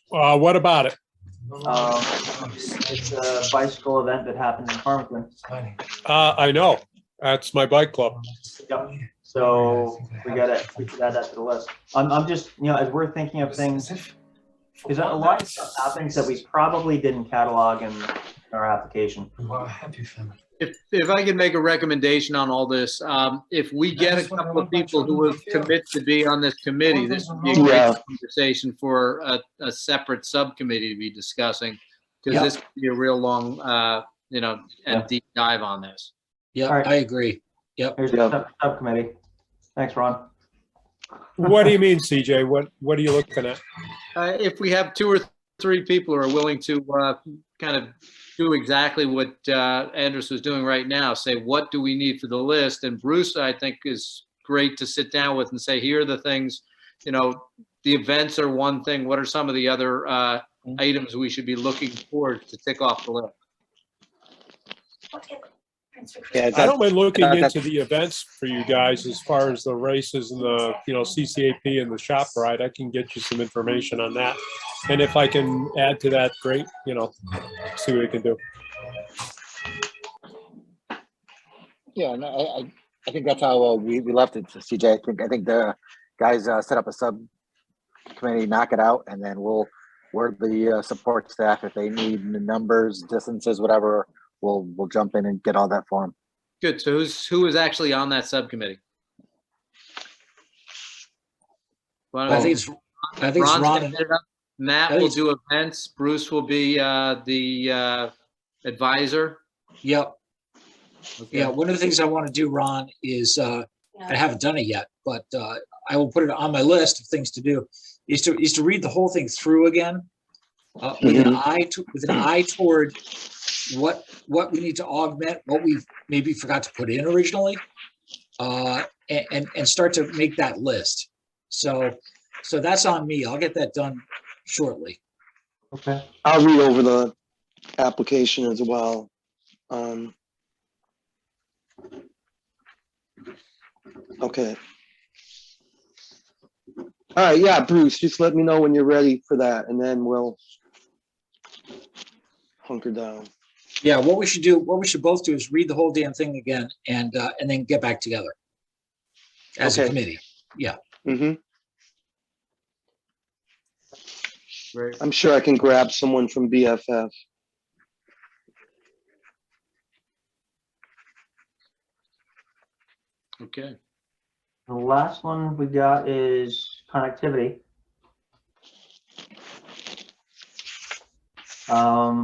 [SPEAKER 7] What about it?
[SPEAKER 1] It's a bicycle event that happens in Farmington.
[SPEAKER 7] I know. That's my bike club.
[SPEAKER 1] Yep. So we should add that to the list. I'm just, as we're thinking of things There's a lot of stuff happening that we probably didn't catalog in our application.
[SPEAKER 8] Happy family.
[SPEAKER 4] If I could make a recommendation on all this, if we get a couple of people who will commit to be on this committee, this would be a great
[SPEAKER 6] Yeah.
[SPEAKER 4] conversation for a separate subcommittee to be discussing, because
[SPEAKER 2] Yep.
[SPEAKER 4] this could be a real long, and
[SPEAKER 1] Yeah.
[SPEAKER 4] deep dive on this.
[SPEAKER 2] Yeah,
[SPEAKER 1] All right.
[SPEAKER 2] I agree. Yep.
[SPEAKER 1] Here's
[SPEAKER 6] Yeah.
[SPEAKER 1] the subcommittee. Thanks, Ron.
[SPEAKER 7] What do you mean, CJ? What are you looking at?
[SPEAKER 4] If we have 2 or 3 people who are willing to kind of do exactly what Andrews was doing right now, say, what do we need for the list? And Bruce, I think, is great to sit down with and say, here are the things, the events are one thing. What are some of the other items we should be looking forward to tick off the list?
[SPEAKER 10] Okay. Thanks for
[SPEAKER 3] Yeah,
[SPEAKER 7] I don't mind looking
[SPEAKER 3] that's-
[SPEAKER 7] into the events for you guys as far as the races and the, CCAP and the shop ride. I can get you some information on that. And if I can add to that, great, see what we can do.
[SPEAKER 3] Yeah, no, I think that's how we left it, CJ. I think the guys set up a subcommittee, knock it out, and then we'll word the support staff if they need the numbers, distances, whatever. We'll jump in and get all that for them.
[SPEAKER 4] Good. So who is actually on that subcommittee?
[SPEAKER 2] I think it's
[SPEAKER 4] Ron's
[SPEAKER 2] Ron.
[SPEAKER 4] headed it up. Matt will do events. Bruce will be the advisor.
[SPEAKER 2] Yep.
[SPEAKER 4] Okay.
[SPEAKER 2] Yeah, one of the things I want to do, Ron, is I haven't done it yet, but I will put it on my list of things to do, is to read the whole thing through again with an eye toward what we need to augment, what we maybe forgot to put in originally, and start to make that list. So that's on me. I'll get that done shortly.
[SPEAKER 1] Okay.
[SPEAKER 6] I'll read over the application as well. Okay. All right, yeah, Bruce, just let me know when you're ready for that, and then we'll hunker down.
[SPEAKER 2] Yeah, what we should both do is read the whole damn thing again and then get back together as a
[SPEAKER 6] Okay.
[SPEAKER 2] committee. Yeah.
[SPEAKER 6] Mm-hmm.
[SPEAKER 4] Great.
[SPEAKER 6] I'm sure I can grab someone from BFF.
[SPEAKER 4] Okay.
[SPEAKER 1] The last one we got is connectivity.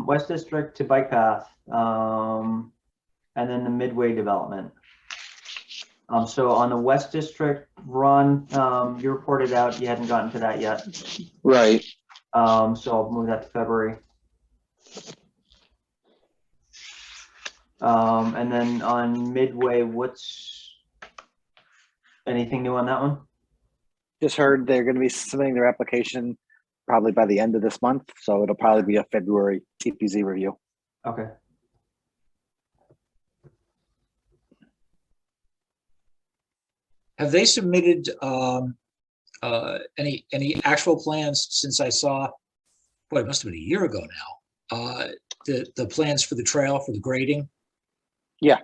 [SPEAKER 1] West District to bike path, and then the Midway development. So on the West District, Ron, you reported out, you hadn't gotten to that yet.
[SPEAKER 6] Right.
[SPEAKER 1] So I'll move that to February. And then on Midway, anything new on that one?
[SPEAKER 3] Just heard they're going to be submitting their application probably by the end of this month, so it'll probably be a February TPZ review.
[SPEAKER 1] Okay.
[SPEAKER 2] Have they submitted any actual plans since I saw? Boy, it must have been a year ago now. The plans for the trail for the grading.
[SPEAKER 3] Yeah,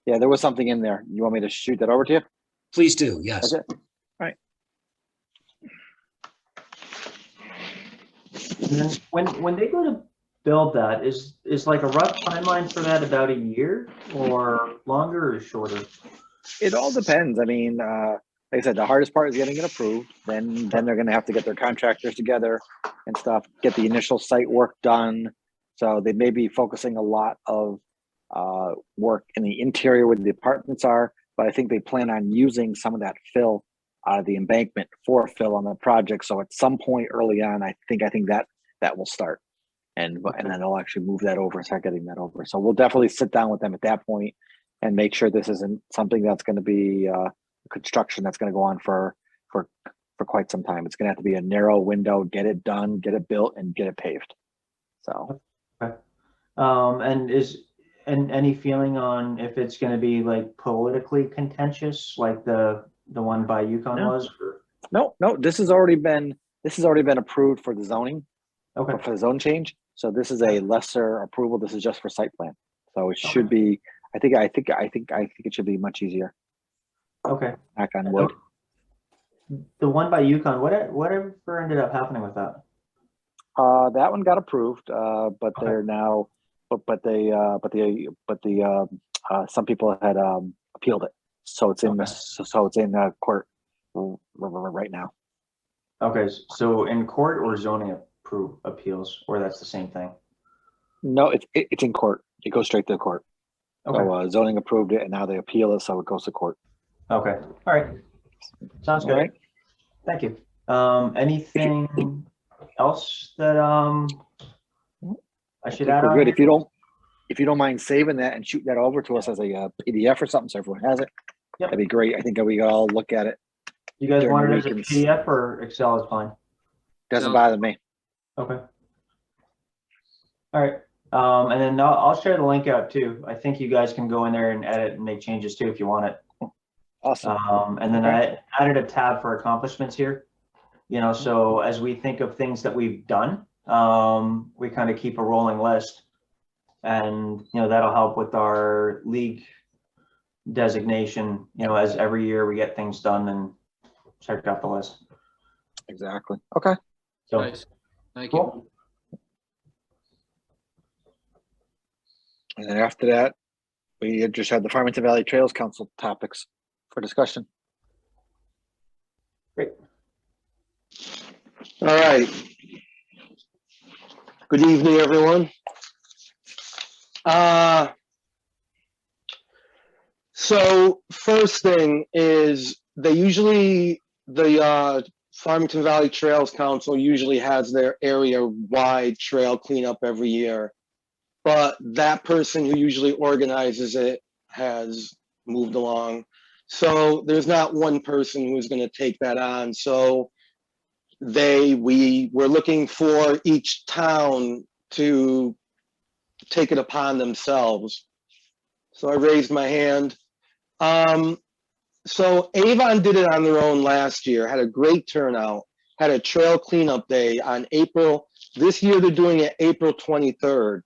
[SPEAKER 3] there was something in there. You want me to shoot that over to you?
[SPEAKER 2] Please do. Yes.
[SPEAKER 3] That's it.
[SPEAKER 1] And then when they go to build that, is like a rough timeline for that about a year or longer or shorter?
[SPEAKER 3] It all depends. I mean, like I said, the hardest part is getting it approved. Then they're going to have to get their contractors together and stuff, get the initial site work done. So they may be focusing a lot of work in the interior where the apartments are, but I think they plan on using some of that fill out of the embankment for fill on the project. So at some point early on, I think that will start, and then they'll actually move that over and start getting that over. So we'll definitely sit down with them at that point and make sure this isn't something that's going to be construction that's going to go on for quite some time. It's going to have to be a narrow window, get it done, get it built, and get it paved. So.
[SPEAKER 1] Okay. And any feeling on if it's going to be like politically contentious, like the one by Yukon was? Or?
[SPEAKER 3] No. This has already been approved for the zoning.
[SPEAKER 1] Okay.
[SPEAKER 3] For the zone change. So this is a lesser approval. This is just for site plan. So it should be. I think it should be much easier.
[SPEAKER 1] Okay.
[SPEAKER 3] Knock on wood.
[SPEAKER 1] The one by Yukon, whatever ended up happening with that?
[SPEAKER 3] That one got approved, but they're now, some people had appealed it, so it's in
[SPEAKER 1] Okay.
[SPEAKER 3] this, so it's in court right now.
[SPEAKER 1] Okay, so in court or zoning appeals, or that's the same thing?
[SPEAKER 3] No, it's in court. It goes straight to the court.
[SPEAKER 1] Okay,
[SPEAKER 3] So zoning approved it, and now they appeal it, so it goes to court.
[SPEAKER 1] okay, all right. Sounds
[SPEAKER 3] All
[SPEAKER 1] good.
[SPEAKER 3] right.
[SPEAKER 1] Thank you. Anything else that I should
[SPEAKER 3] I think
[SPEAKER 1] add
[SPEAKER 3] we're
[SPEAKER 1] on?
[SPEAKER 3] good.
[SPEAKER 1] here?
[SPEAKER 3] If you don't mind saving that and shooting that over to us as a PDF or something, so everyone has it,
[SPEAKER 1] Yep.
[SPEAKER 3] that'd be great. I think we all look at it.
[SPEAKER 1] You guys
[SPEAKER 3] during
[SPEAKER 1] want
[SPEAKER 3] the
[SPEAKER 1] it as a
[SPEAKER 3] weekends.
[SPEAKER 1] PDF or Excel is fine?
[SPEAKER 3] Doesn't
[SPEAKER 4] No.
[SPEAKER 3] bother me.
[SPEAKER 1] Okay. All right, and then I'll share the link out too. I think you guys can go in there and edit and make changes too if you want it.
[SPEAKER 3] Awesome.
[SPEAKER 1] And then
[SPEAKER 3] Okay.
[SPEAKER 1] I added a tab for accomplishments here. You know, so as we think of things that we've done, we kind of keep a rolling list. And, you know, that'll help with our league designation, you know, as every year we get things done and check out the list.
[SPEAKER 3] Exactly. Okay.
[SPEAKER 1] So,
[SPEAKER 4] Nice. Thank you.
[SPEAKER 1] cool.
[SPEAKER 3] And then after that, we just had the Farmington Valley Trails Council topics for discussion.
[SPEAKER 1] Great.
[SPEAKER 6] All right. Good evening, everyone. So first thing is the Farmington Valley Trails Council usually has their area-wide trail cleanup every year. But that person who usually organizes it has moved along. So there's not one person who's going to take that on. So we were looking for each town to take it upon themselves. So I raised my hand. So Avon did it on their own last year, had a great turnout, had a trail cleanup day on this year they're doing it April 23rd.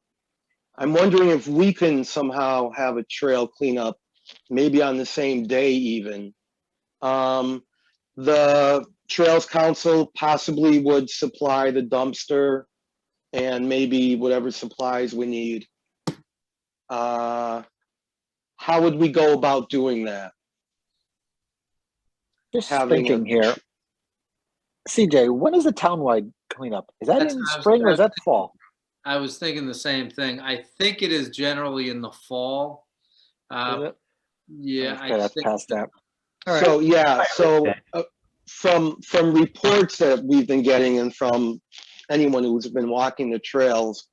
[SPEAKER 6] I'm wondering if we can somehow have a trail cleanup, maybe on the same day even. The Trails Council possibly would supply the dumpster and maybe whatever supplies we need. How would we go about doing that?
[SPEAKER 3] Just
[SPEAKER 6] Having
[SPEAKER 3] thinking here. CJ, when is the townwide cleanup? Is that
[SPEAKER 4] That's-
[SPEAKER 3] in
[SPEAKER 4] I was-
[SPEAKER 3] spring or is that fall?
[SPEAKER 4] I was thinking the same thing. I think it is generally in the fall.
[SPEAKER 3] Is it?
[SPEAKER 4] Yeah,
[SPEAKER 3] Okay,
[SPEAKER 4] I
[SPEAKER 3] that's
[SPEAKER 4] think
[SPEAKER 3] past that. All right.
[SPEAKER 6] So, yeah, so from reports that we've been getting and from anyone who's been walking the trails,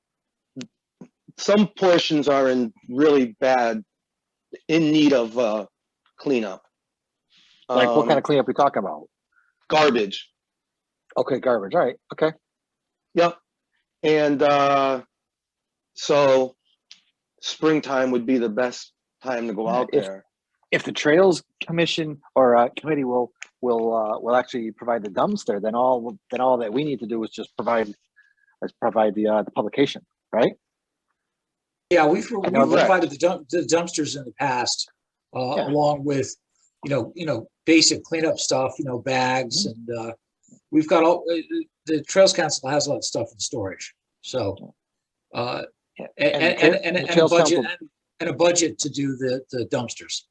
[SPEAKER 6] some portions are in really bad, in need of cleanup.
[SPEAKER 3] Like what kind of cleanup we talking about?
[SPEAKER 6] Garbage.
[SPEAKER 3] Okay, garbage. All right. Okay.
[SPEAKER 6] Yep. And so springtime would be the best time to go out there.
[SPEAKER 3] If the Trails Commission or committee will actually provide the dumpster, then all that we need to do is just provide the publication, right?
[SPEAKER 2] Yeah, we've
[SPEAKER 3] know that.
[SPEAKER 2] provided the dumpsters in the past,
[SPEAKER 3] Yeah.
[SPEAKER 2] along with, basic cleanup stuff, bags, and we've got the Trails Council has a lot of stuff in storage. So,
[SPEAKER 3] Yeah.
[SPEAKER 2] and
[SPEAKER 3] the
[SPEAKER 2] a
[SPEAKER 3] Trails
[SPEAKER 2] budget
[SPEAKER 3] Council-
[SPEAKER 2] and a budget to do the dumpsters.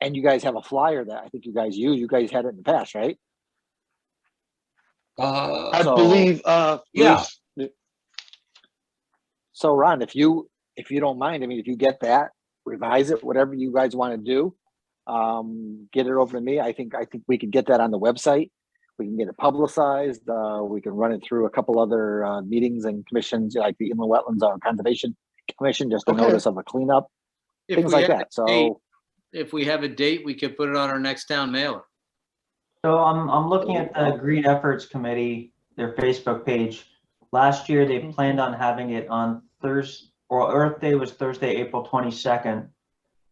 [SPEAKER 3] And you guys have a flyer that I think you guys use. You guys had it in the past, right?
[SPEAKER 6] I
[SPEAKER 3] So-
[SPEAKER 6] believe,
[SPEAKER 2] Yeah.
[SPEAKER 6] Bruce,
[SPEAKER 3] So Ron, if you don't mind, I mean, if you get that, revise it, whatever you guys want to do, get it over to me. I think we can get that on the website. We can get it publicized. We can run it through a couple other meetings and commissions, like the Inland Wetlands Conservation Commission, just a
[SPEAKER 6] Okay.
[SPEAKER 3] notice of a cleanup,
[SPEAKER 4] if
[SPEAKER 3] things
[SPEAKER 4] we
[SPEAKER 3] like
[SPEAKER 4] have a
[SPEAKER 3] that.
[SPEAKER 4] date-
[SPEAKER 3] So
[SPEAKER 4] If we have a date, we could put it on our next town mailer.
[SPEAKER 1] So I'm looking at the Green Efforts Committee, their Facebook page. Last year, they planned on having it on Thursday, or Earth Day was Thursday, April 22nd.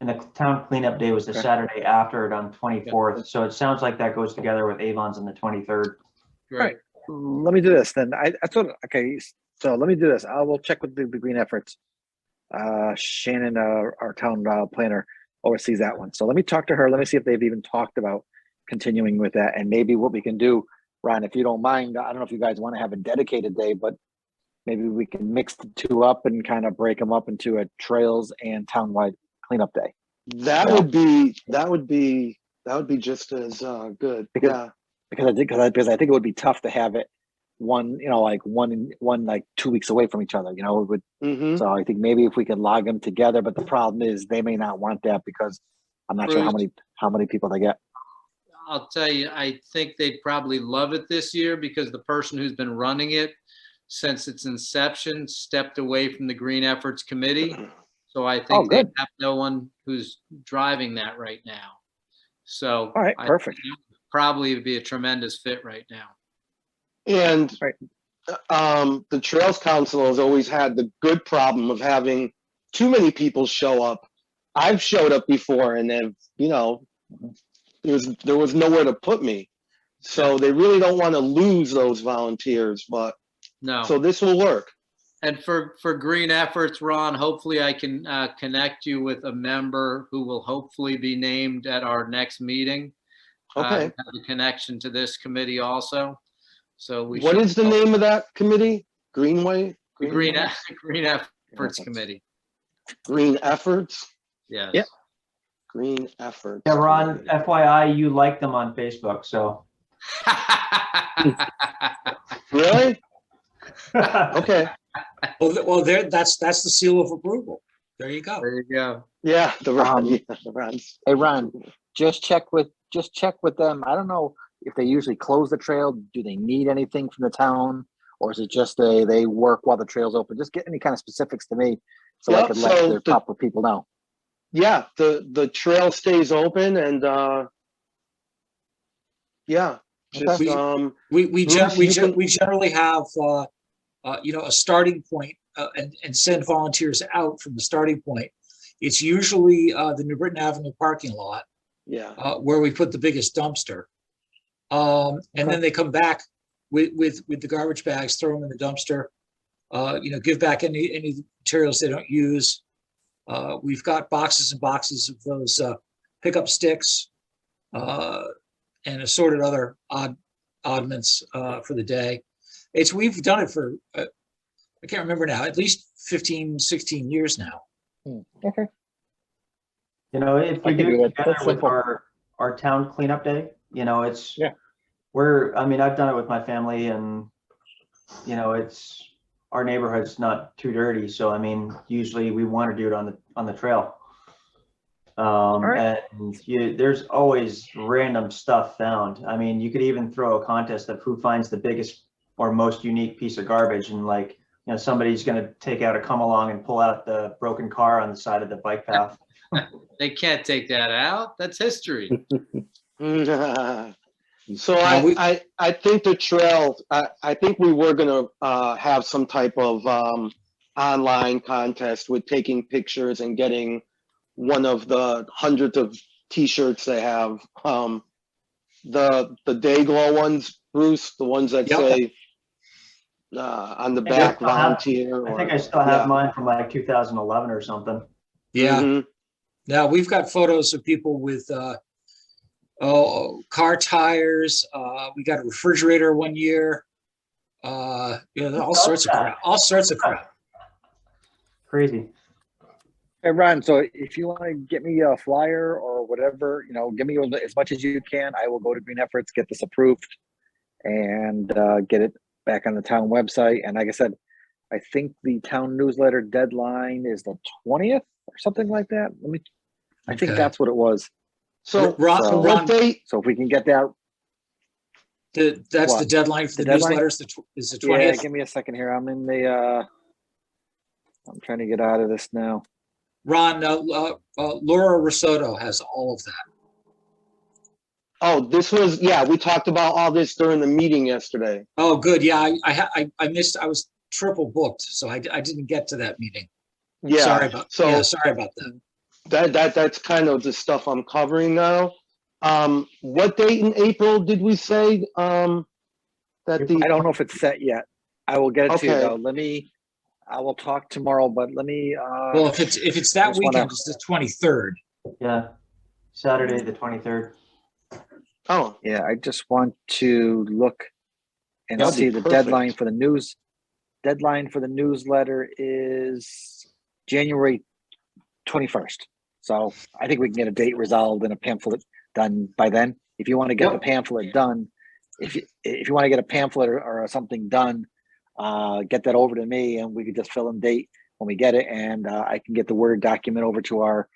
[SPEAKER 1] And the town cleanup day was the
[SPEAKER 3] Okay.
[SPEAKER 1] Saturday after it on 24th. So it sounds like that goes together with Avon's on the 23rd.
[SPEAKER 4] Great.
[SPEAKER 3] let me do this then. Okay, so let me do this. I will check with the Green Efforts. Shannon, our town planner, oversees that one. So let me talk to her. Let me see if they've even talked about continuing with that, and maybe what we can do Ron, if you don't mind, I don't know if you guys want to have a dedicated day, but maybe we can mix the two up and kind of break them up into a trails and townwide cleanup day.
[SPEAKER 6] That would be just as good.
[SPEAKER 3] Because-
[SPEAKER 6] Yeah.
[SPEAKER 3] Because I think it would be tough to have it one, like one like 2 weeks away from each other, it would.
[SPEAKER 6] Hmm.
[SPEAKER 3] So I think maybe if we could log them together, but the problem is they may not want that because I'm not sure how many people they get.
[SPEAKER 4] I'll tell you, I think they'd probably love it this year because the person who's been running it since its inception stepped away from the Green Efforts Committee. So I think they
[SPEAKER 3] good.
[SPEAKER 4] have no one who's driving that right now. So
[SPEAKER 3] All right,
[SPEAKER 4] I
[SPEAKER 3] perfect.
[SPEAKER 4] think it would probably be a tremendous fit right now.
[SPEAKER 6] And
[SPEAKER 3] Right.
[SPEAKER 6] the Trails Council has always had the good problem of having too many people show up. I've showed up before and then, there was nowhere to put me. So they really don't want to lose those volunteers, but
[SPEAKER 4] No.
[SPEAKER 6] so this will work.
[SPEAKER 4] And for Green Efforts, Ron, hopefully I can connect you with a member who will hopefully be named at our next meeting.
[SPEAKER 6] Okay.
[SPEAKER 4] Have a connection to this committee also. So
[SPEAKER 6] What is the name of that committee? Greenway?
[SPEAKER 4] Green Efforts Committee.
[SPEAKER 6] Green Efforts?
[SPEAKER 4] Yes.
[SPEAKER 3] Yep.
[SPEAKER 6] Green Efforts.
[SPEAKER 1] Yeah, Ron, FYI, you like them on Facebook, so.
[SPEAKER 6] Really? Okay.
[SPEAKER 2] Well, that's the seal of approval. There you go.
[SPEAKER 4] There you go.
[SPEAKER 6] Yeah, the Ron.
[SPEAKER 3] Um,
[SPEAKER 6] Yeah, the Ron's.
[SPEAKER 3] Hey, Ron, just check with them. I don't know if they usually close the trail. Do they need anything from the town? Or is it just they work while the trail's open? Just get any kind of specifics to me so I
[SPEAKER 6] Yeah,
[SPEAKER 3] could let
[SPEAKER 6] so
[SPEAKER 3] their proper people know.
[SPEAKER 6] Yeah, the trail stays open and yeah, just
[SPEAKER 3] Okay.
[SPEAKER 2] We
[SPEAKER 6] Bruce, you can-
[SPEAKER 2] generally have a starting point and send volunteers out from the starting point. It's usually the New Britain Avenue parking lot
[SPEAKER 6] yeah.
[SPEAKER 2] where we put the biggest dumpster, and then they come back with the garbage bags, throw them in the dumpster. Give back any materials they don't use. We've got boxes and boxes of those pickup sticks and assorted other oddments for the day. We've done it for, I can't remember now, at least 15, 16 years now.
[SPEAKER 3] Okay.
[SPEAKER 1] If
[SPEAKER 3] I
[SPEAKER 1] we
[SPEAKER 3] can
[SPEAKER 1] do
[SPEAKER 3] do
[SPEAKER 1] it
[SPEAKER 3] it.
[SPEAKER 1] together
[SPEAKER 3] That's
[SPEAKER 1] with
[SPEAKER 3] simple.
[SPEAKER 1] our town cleanup day, it's,
[SPEAKER 3] Yeah.
[SPEAKER 1] I've done it with my family and, our neighborhood's not too dirty. So, usually we want to do it on the trail.
[SPEAKER 3] right.
[SPEAKER 1] And there's always random stuff found. You could even throw a contest of who finds the biggest or most unique piece of garbage. And somebody's going to take out a come along and pull out the broken car on the side of the bike path.
[SPEAKER 4] They can't take that out. That's history.
[SPEAKER 6] So I think the trail, I think we were gonna have some type of online contest with taking pictures and getting one of the hundreds of T-shirts they have. The day glow ones, Bruce, the ones that
[SPEAKER 2] Yep.
[SPEAKER 6] say on the
[SPEAKER 1] I think I
[SPEAKER 6] back
[SPEAKER 1] still have-
[SPEAKER 6] volunteer.
[SPEAKER 1] I think I still have mine from 2011 or something.
[SPEAKER 2] Yeah.
[SPEAKER 6] Mhm.
[SPEAKER 2] Now we've got photos of people with car tires. We got a refrigerator one year. All sorts of crap. All sorts of crap.
[SPEAKER 1] Crazy.
[SPEAKER 3] Hey, Ron, so if you want to get me a flyer or whatever, give me as much as you can. I will go to Green Efforts, get this approved, and get it back on the town website. And like I said, I think the town newsletter deadline is the 20th or something like that. I think
[SPEAKER 2] Okay.
[SPEAKER 3] that's what it was.
[SPEAKER 6] So
[SPEAKER 2] Ron,
[SPEAKER 6] what date?
[SPEAKER 3] So if we can get that,
[SPEAKER 2] that's
[SPEAKER 3] What?
[SPEAKER 2] the deadline for
[SPEAKER 3] The
[SPEAKER 2] the
[SPEAKER 3] deadline?
[SPEAKER 2] newsletters. Is the
[SPEAKER 3] yeah,
[SPEAKER 2] 20th?
[SPEAKER 3] give me a second here. I'm in the, I'm trying to get out of this now.
[SPEAKER 2] Ron, Laura Risotto has all of that.
[SPEAKER 6] Oh, this was, we talked about all this during the meeting yesterday.
[SPEAKER 2] Oh, good. Yeah, I missed. I was triple booked, so I didn't get to that meeting.
[SPEAKER 6] Yeah.
[SPEAKER 2] Sorry about that.
[SPEAKER 6] That's kind of the stuff I'm covering now. What date in April did we say?
[SPEAKER 3] I don't know if it's set yet. I will get it to you
[SPEAKER 6] Okay.
[SPEAKER 3] though. I will talk tomorrow, but let me,
[SPEAKER 2] Well, if it's that
[SPEAKER 3] just
[SPEAKER 2] weekend,
[SPEAKER 3] wanna-
[SPEAKER 2] it's the 23rd.
[SPEAKER 1] Yeah. Saturday, the 23rd.
[SPEAKER 6] Oh,
[SPEAKER 3] yeah, I just want to look And
[SPEAKER 6] That'd
[SPEAKER 3] see,
[SPEAKER 6] be
[SPEAKER 3] the
[SPEAKER 6] perfect.
[SPEAKER 3] deadline for the newsletter is January 21st. So I think we can get a date resolved and a pamphlet done by then. If you want to get the
[SPEAKER 1] Yep.
[SPEAKER 3] pamphlet done, if you want to get a pamphlet or something done, get that over to me and we could just fill in date when we get it, and I can get the Word document over to our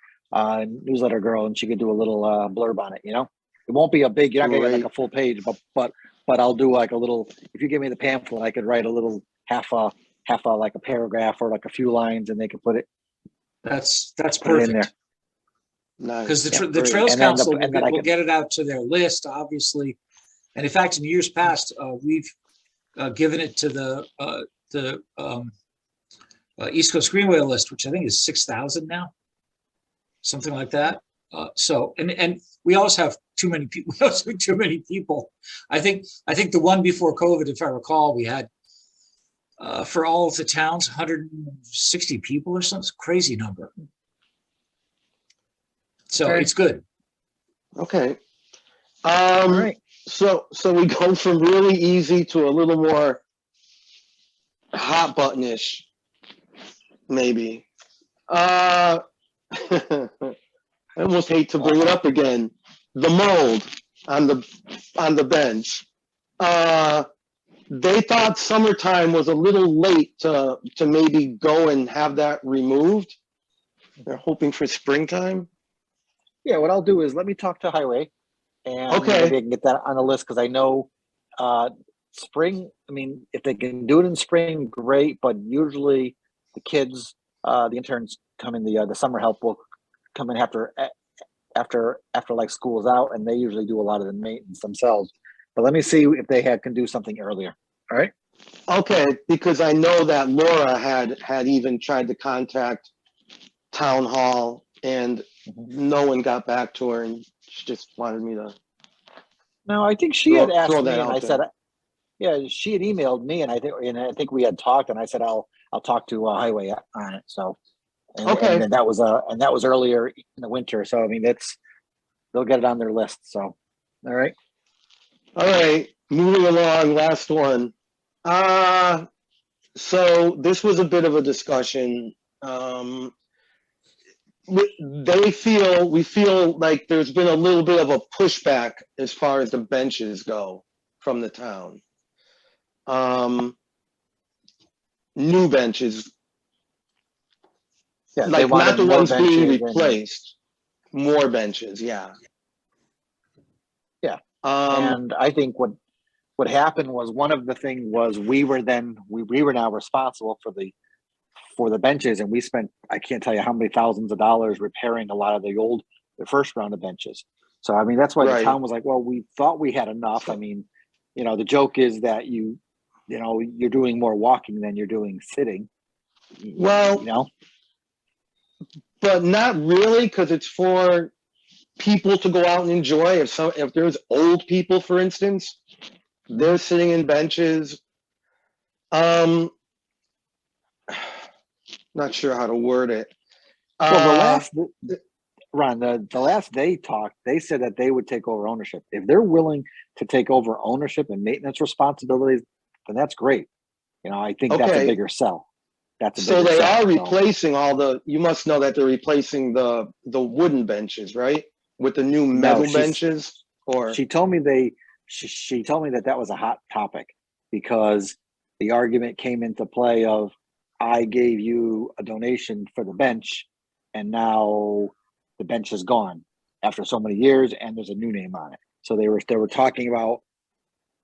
[SPEAKER 3] newsletter girl, and she could do a little blurb on it. You know, it won't be a big. You're not gonna get like a full page, but I'll do like a little. If you give me the pamphlet, I could write a little half a like a paragraph or like a few lines, and they can put it
[SPEAKER 2] That's
[SPEAKER 3] put it in there.
[SPEAKER 2] perfect.
[SPEAKER 6] Nice.
[SPEAKER 2] Because the
[SPEAKER 3] Yeah,
[SPEAKER 2] Trails
[SPEAKER 3] and then
[SPEAKER 2] Council
[SPEAKER 3] and then I
[SPEAKER 2] will
[SPEAKER 3] can-
[SPEAKER 2] get it out to their list, obviously. And in fact, in years past, we've given it to the East Coast Greenway list, which I think is 6,000 now, something like that. So, and we always have too many people. We also have too many people. I think the one before COVID, if I recall, we had for all of the towns, 160 people or something, crazy number. So
[SPEAKER 3] Okay.
[SPEAKER 2] it's good.
[SPEAKER 6] Okay.
[SPEAKER 3] All right.
[SPEAKER 6] So we go from really easy to a little more hot buttonish, maybe. I almost hate to bring it up again. The mold on the bench. They thought summertime was a little late to maybe go and have that removed. They're hoping for springtime.
[SPEAKER 3] Yeah, what I'll do is let me talk to Highway, and
[SPEAKER 6] Okay.
[SPEAKER 3] maybe I can get that on the list, because I know spring. I mean, if they can do it in spring, great. But usually the kids, the interns come in. The summer help will come in after like school's out, and they usually do a lot of the maintenance themselves. But let me see if they can do something earlier. All right.
[SPEAKER 6] Okay, because I know that Laura had even tried to contact town hall, and no one got back to her, and she just wanted me to.
[SPEAKER 3] No, I think she had asked
[SPEAKER 6] throw
[SPEAKER 3] me,
[SPEAKER 6] that
[SPEAKER 3] and
[SPEAKER 6] out
[SPEAKER 3] I said,
[SPEAKER 6] there.
[SPEAKER 3] yeah, she had emailed me, and I think we had talked, and I said I'll talk to Highway on it. So,
[SPEAKER 6] Okay.
[SPEAKER 3] and that was earlier in the winter. So I mean, they'll get it on their list. So, all right.
[SPEAKER 6] All right, moving along, last one. So this was a bit of a discussion. We feel like there's been a little bit of a pushback as far as the benches go from the town. New benches,
[SPEAKER 3] Yeah, they
[SPEAKER 6] like
[SPEAKER 3] wanted
[SPEAKER 6] not the
[SPEAKER 3] more
[SPEAKER 6] ones being
[SPEAKER 3] benches
[SPEAKER 6] replaced, more benches, yeah.
[SPEAKER 3] Yeah.
[SPEAKER 6] Um,
[SPEAKER 3] And I think what happened was, one of the things was we were now responsible for the benches, and we spent, I can't tell you how many thousands of dollars repairing a lot of the first round of benches. So I mean, that's why
[SPEAKER 6] Right.
[SPEAKER 3] the town was like, well, we thought we had enough. I mean, the joke is that you're doing more walking than you're doing sitting.
[SPEAKER 6] Well, but not really, because it's for people to go out and enjoy. If there's old people, for instance, they're sitting in benches. Not sure how to word it.
[SPEAKER 3] Well, the last they talked, they said that they would take over ownership. If they're willing to take over ownership and maintenance responsibilities, then that's great. I think that's a
[SPEAKER 6] Okay.
[SPEAKER 3] bigger sell.
[SPEAKER 6] So they are replacing you must know that they're replacing the wooden benches, right? With the new metal benches, or
[SPEAKER 3] she told me she told me that was a hot topic, because the argument came into play of, I gave you a donation for the bench, and now the bench is gone after so many years, and there's a new name on it. So they were talking about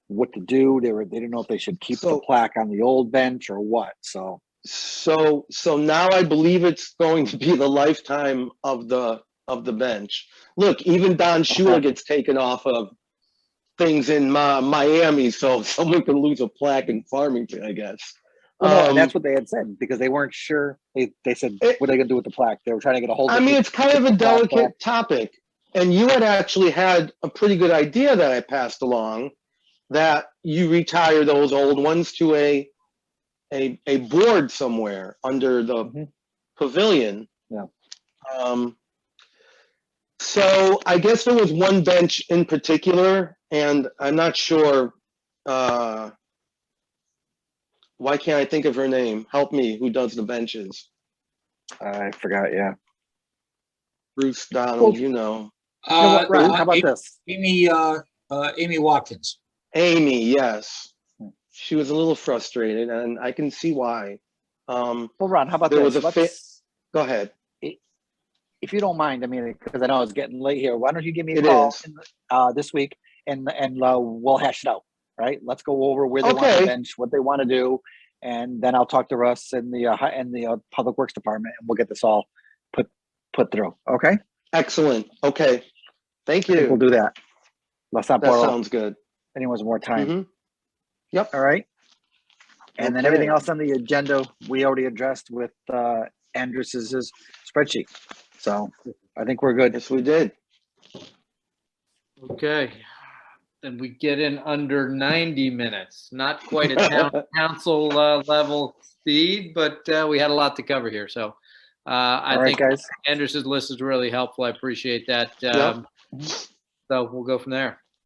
[SPEAKER 3] what to do. They didn't know if they should keep the plaque on the old bench or what. So
[SPEAKER 6] now I believe it's going to be the lifetime of the bench. Look, even Don Shula gets taken off of things in Miami, so someone can lose a plaque in Farmington, I guess.
[SPEAKER 3] Well, no, and that's what they had said, because they weren't sure. They said, what are they going to do with the plaque? They were trying to get a hold of it.
[SPEAKER 6] I mean, it's kind of a delicate topic. And you had actually had a pretty good idea that I passed along, that you retire those old ones to a board somewhere under the pavilion.
[SPEAKER 3] Yeah.
[SPEAKER 6] So I guess there was one bench in particular, and I'm not sure Why can't I think of her name? Help me, who does the benches?
[SPEAKER 3] I forgot, yeah.
[SPEAKER 6] Bruce Donald,
[SPEAKER 3] Well,
[SPEAKER 6] you know.
[SPEAKER 3] You know what, Ron, how about
[SPEAKER 2] Amy-
[SPEAKER 3] this?
[SPEAKER 2] Amy Watkins.
[SPEAKER 6] Amy, yes. She was a little frustrated, and I can see why.
[SPEAKER 3] Well, Ron, how about
[SPEAKER 6] There was
[SPEAKER 3] this?
[SPEAKER 6] a fit-
[SPEAKER 3] Let's,
[SPEAKER 6] Go ahead.
[SPEAKER 3] if you don't mind, I mean, because I know it's getting late here, why don't you give me a
[SPEAKER 6] It
[SPEAKER 3] call
[SPEAKER 6] is.
[SPEAKER 3] this week and we'll hash it out, right? Let's go over where they want to
[SPEAKER 6] Okay.
[SPEAKER 3] bench, what they want to do, and then I'll talk to Russ and the Public Works Department, and we'll get this all put through. Okay?
[SPEAKER 6] Excellent. Okay. Thank
[SPEAKER 3] I think we'll
[SPEAKER 6] you.
[SPEAKER 3] do that. Let's not
[SPEAKER 6] That
[SPEAKER 3] borrow
[SPEAKER 6] sounds good.
[SPEAKER 3] anyone's more time.
[SPEAKER 6] Mhm. Yep.
[SPEAKER 3] All right? And then everything
[SPEAKER 6] Okay.
[SPEAKER 3] else on the agenda, we already addressed with Andrus's spreadsheet. So I think we're good.
[SPEAKER 6] Yes, we did.
[SPEAKER 4] Okay. Then we get in under 90 minutes. Not quite a town council level speed, but we had a lot to cover here. So I
[SPEAKER 3] All right,
[SPEAKER 4] think
[SPEAKER 3] guys.
[SPEAKER 4] Andrus's list is really helpful. I appreciate that.
[SPEAKER 6] Yep.
[SPEAKER 4] So we'll go from there.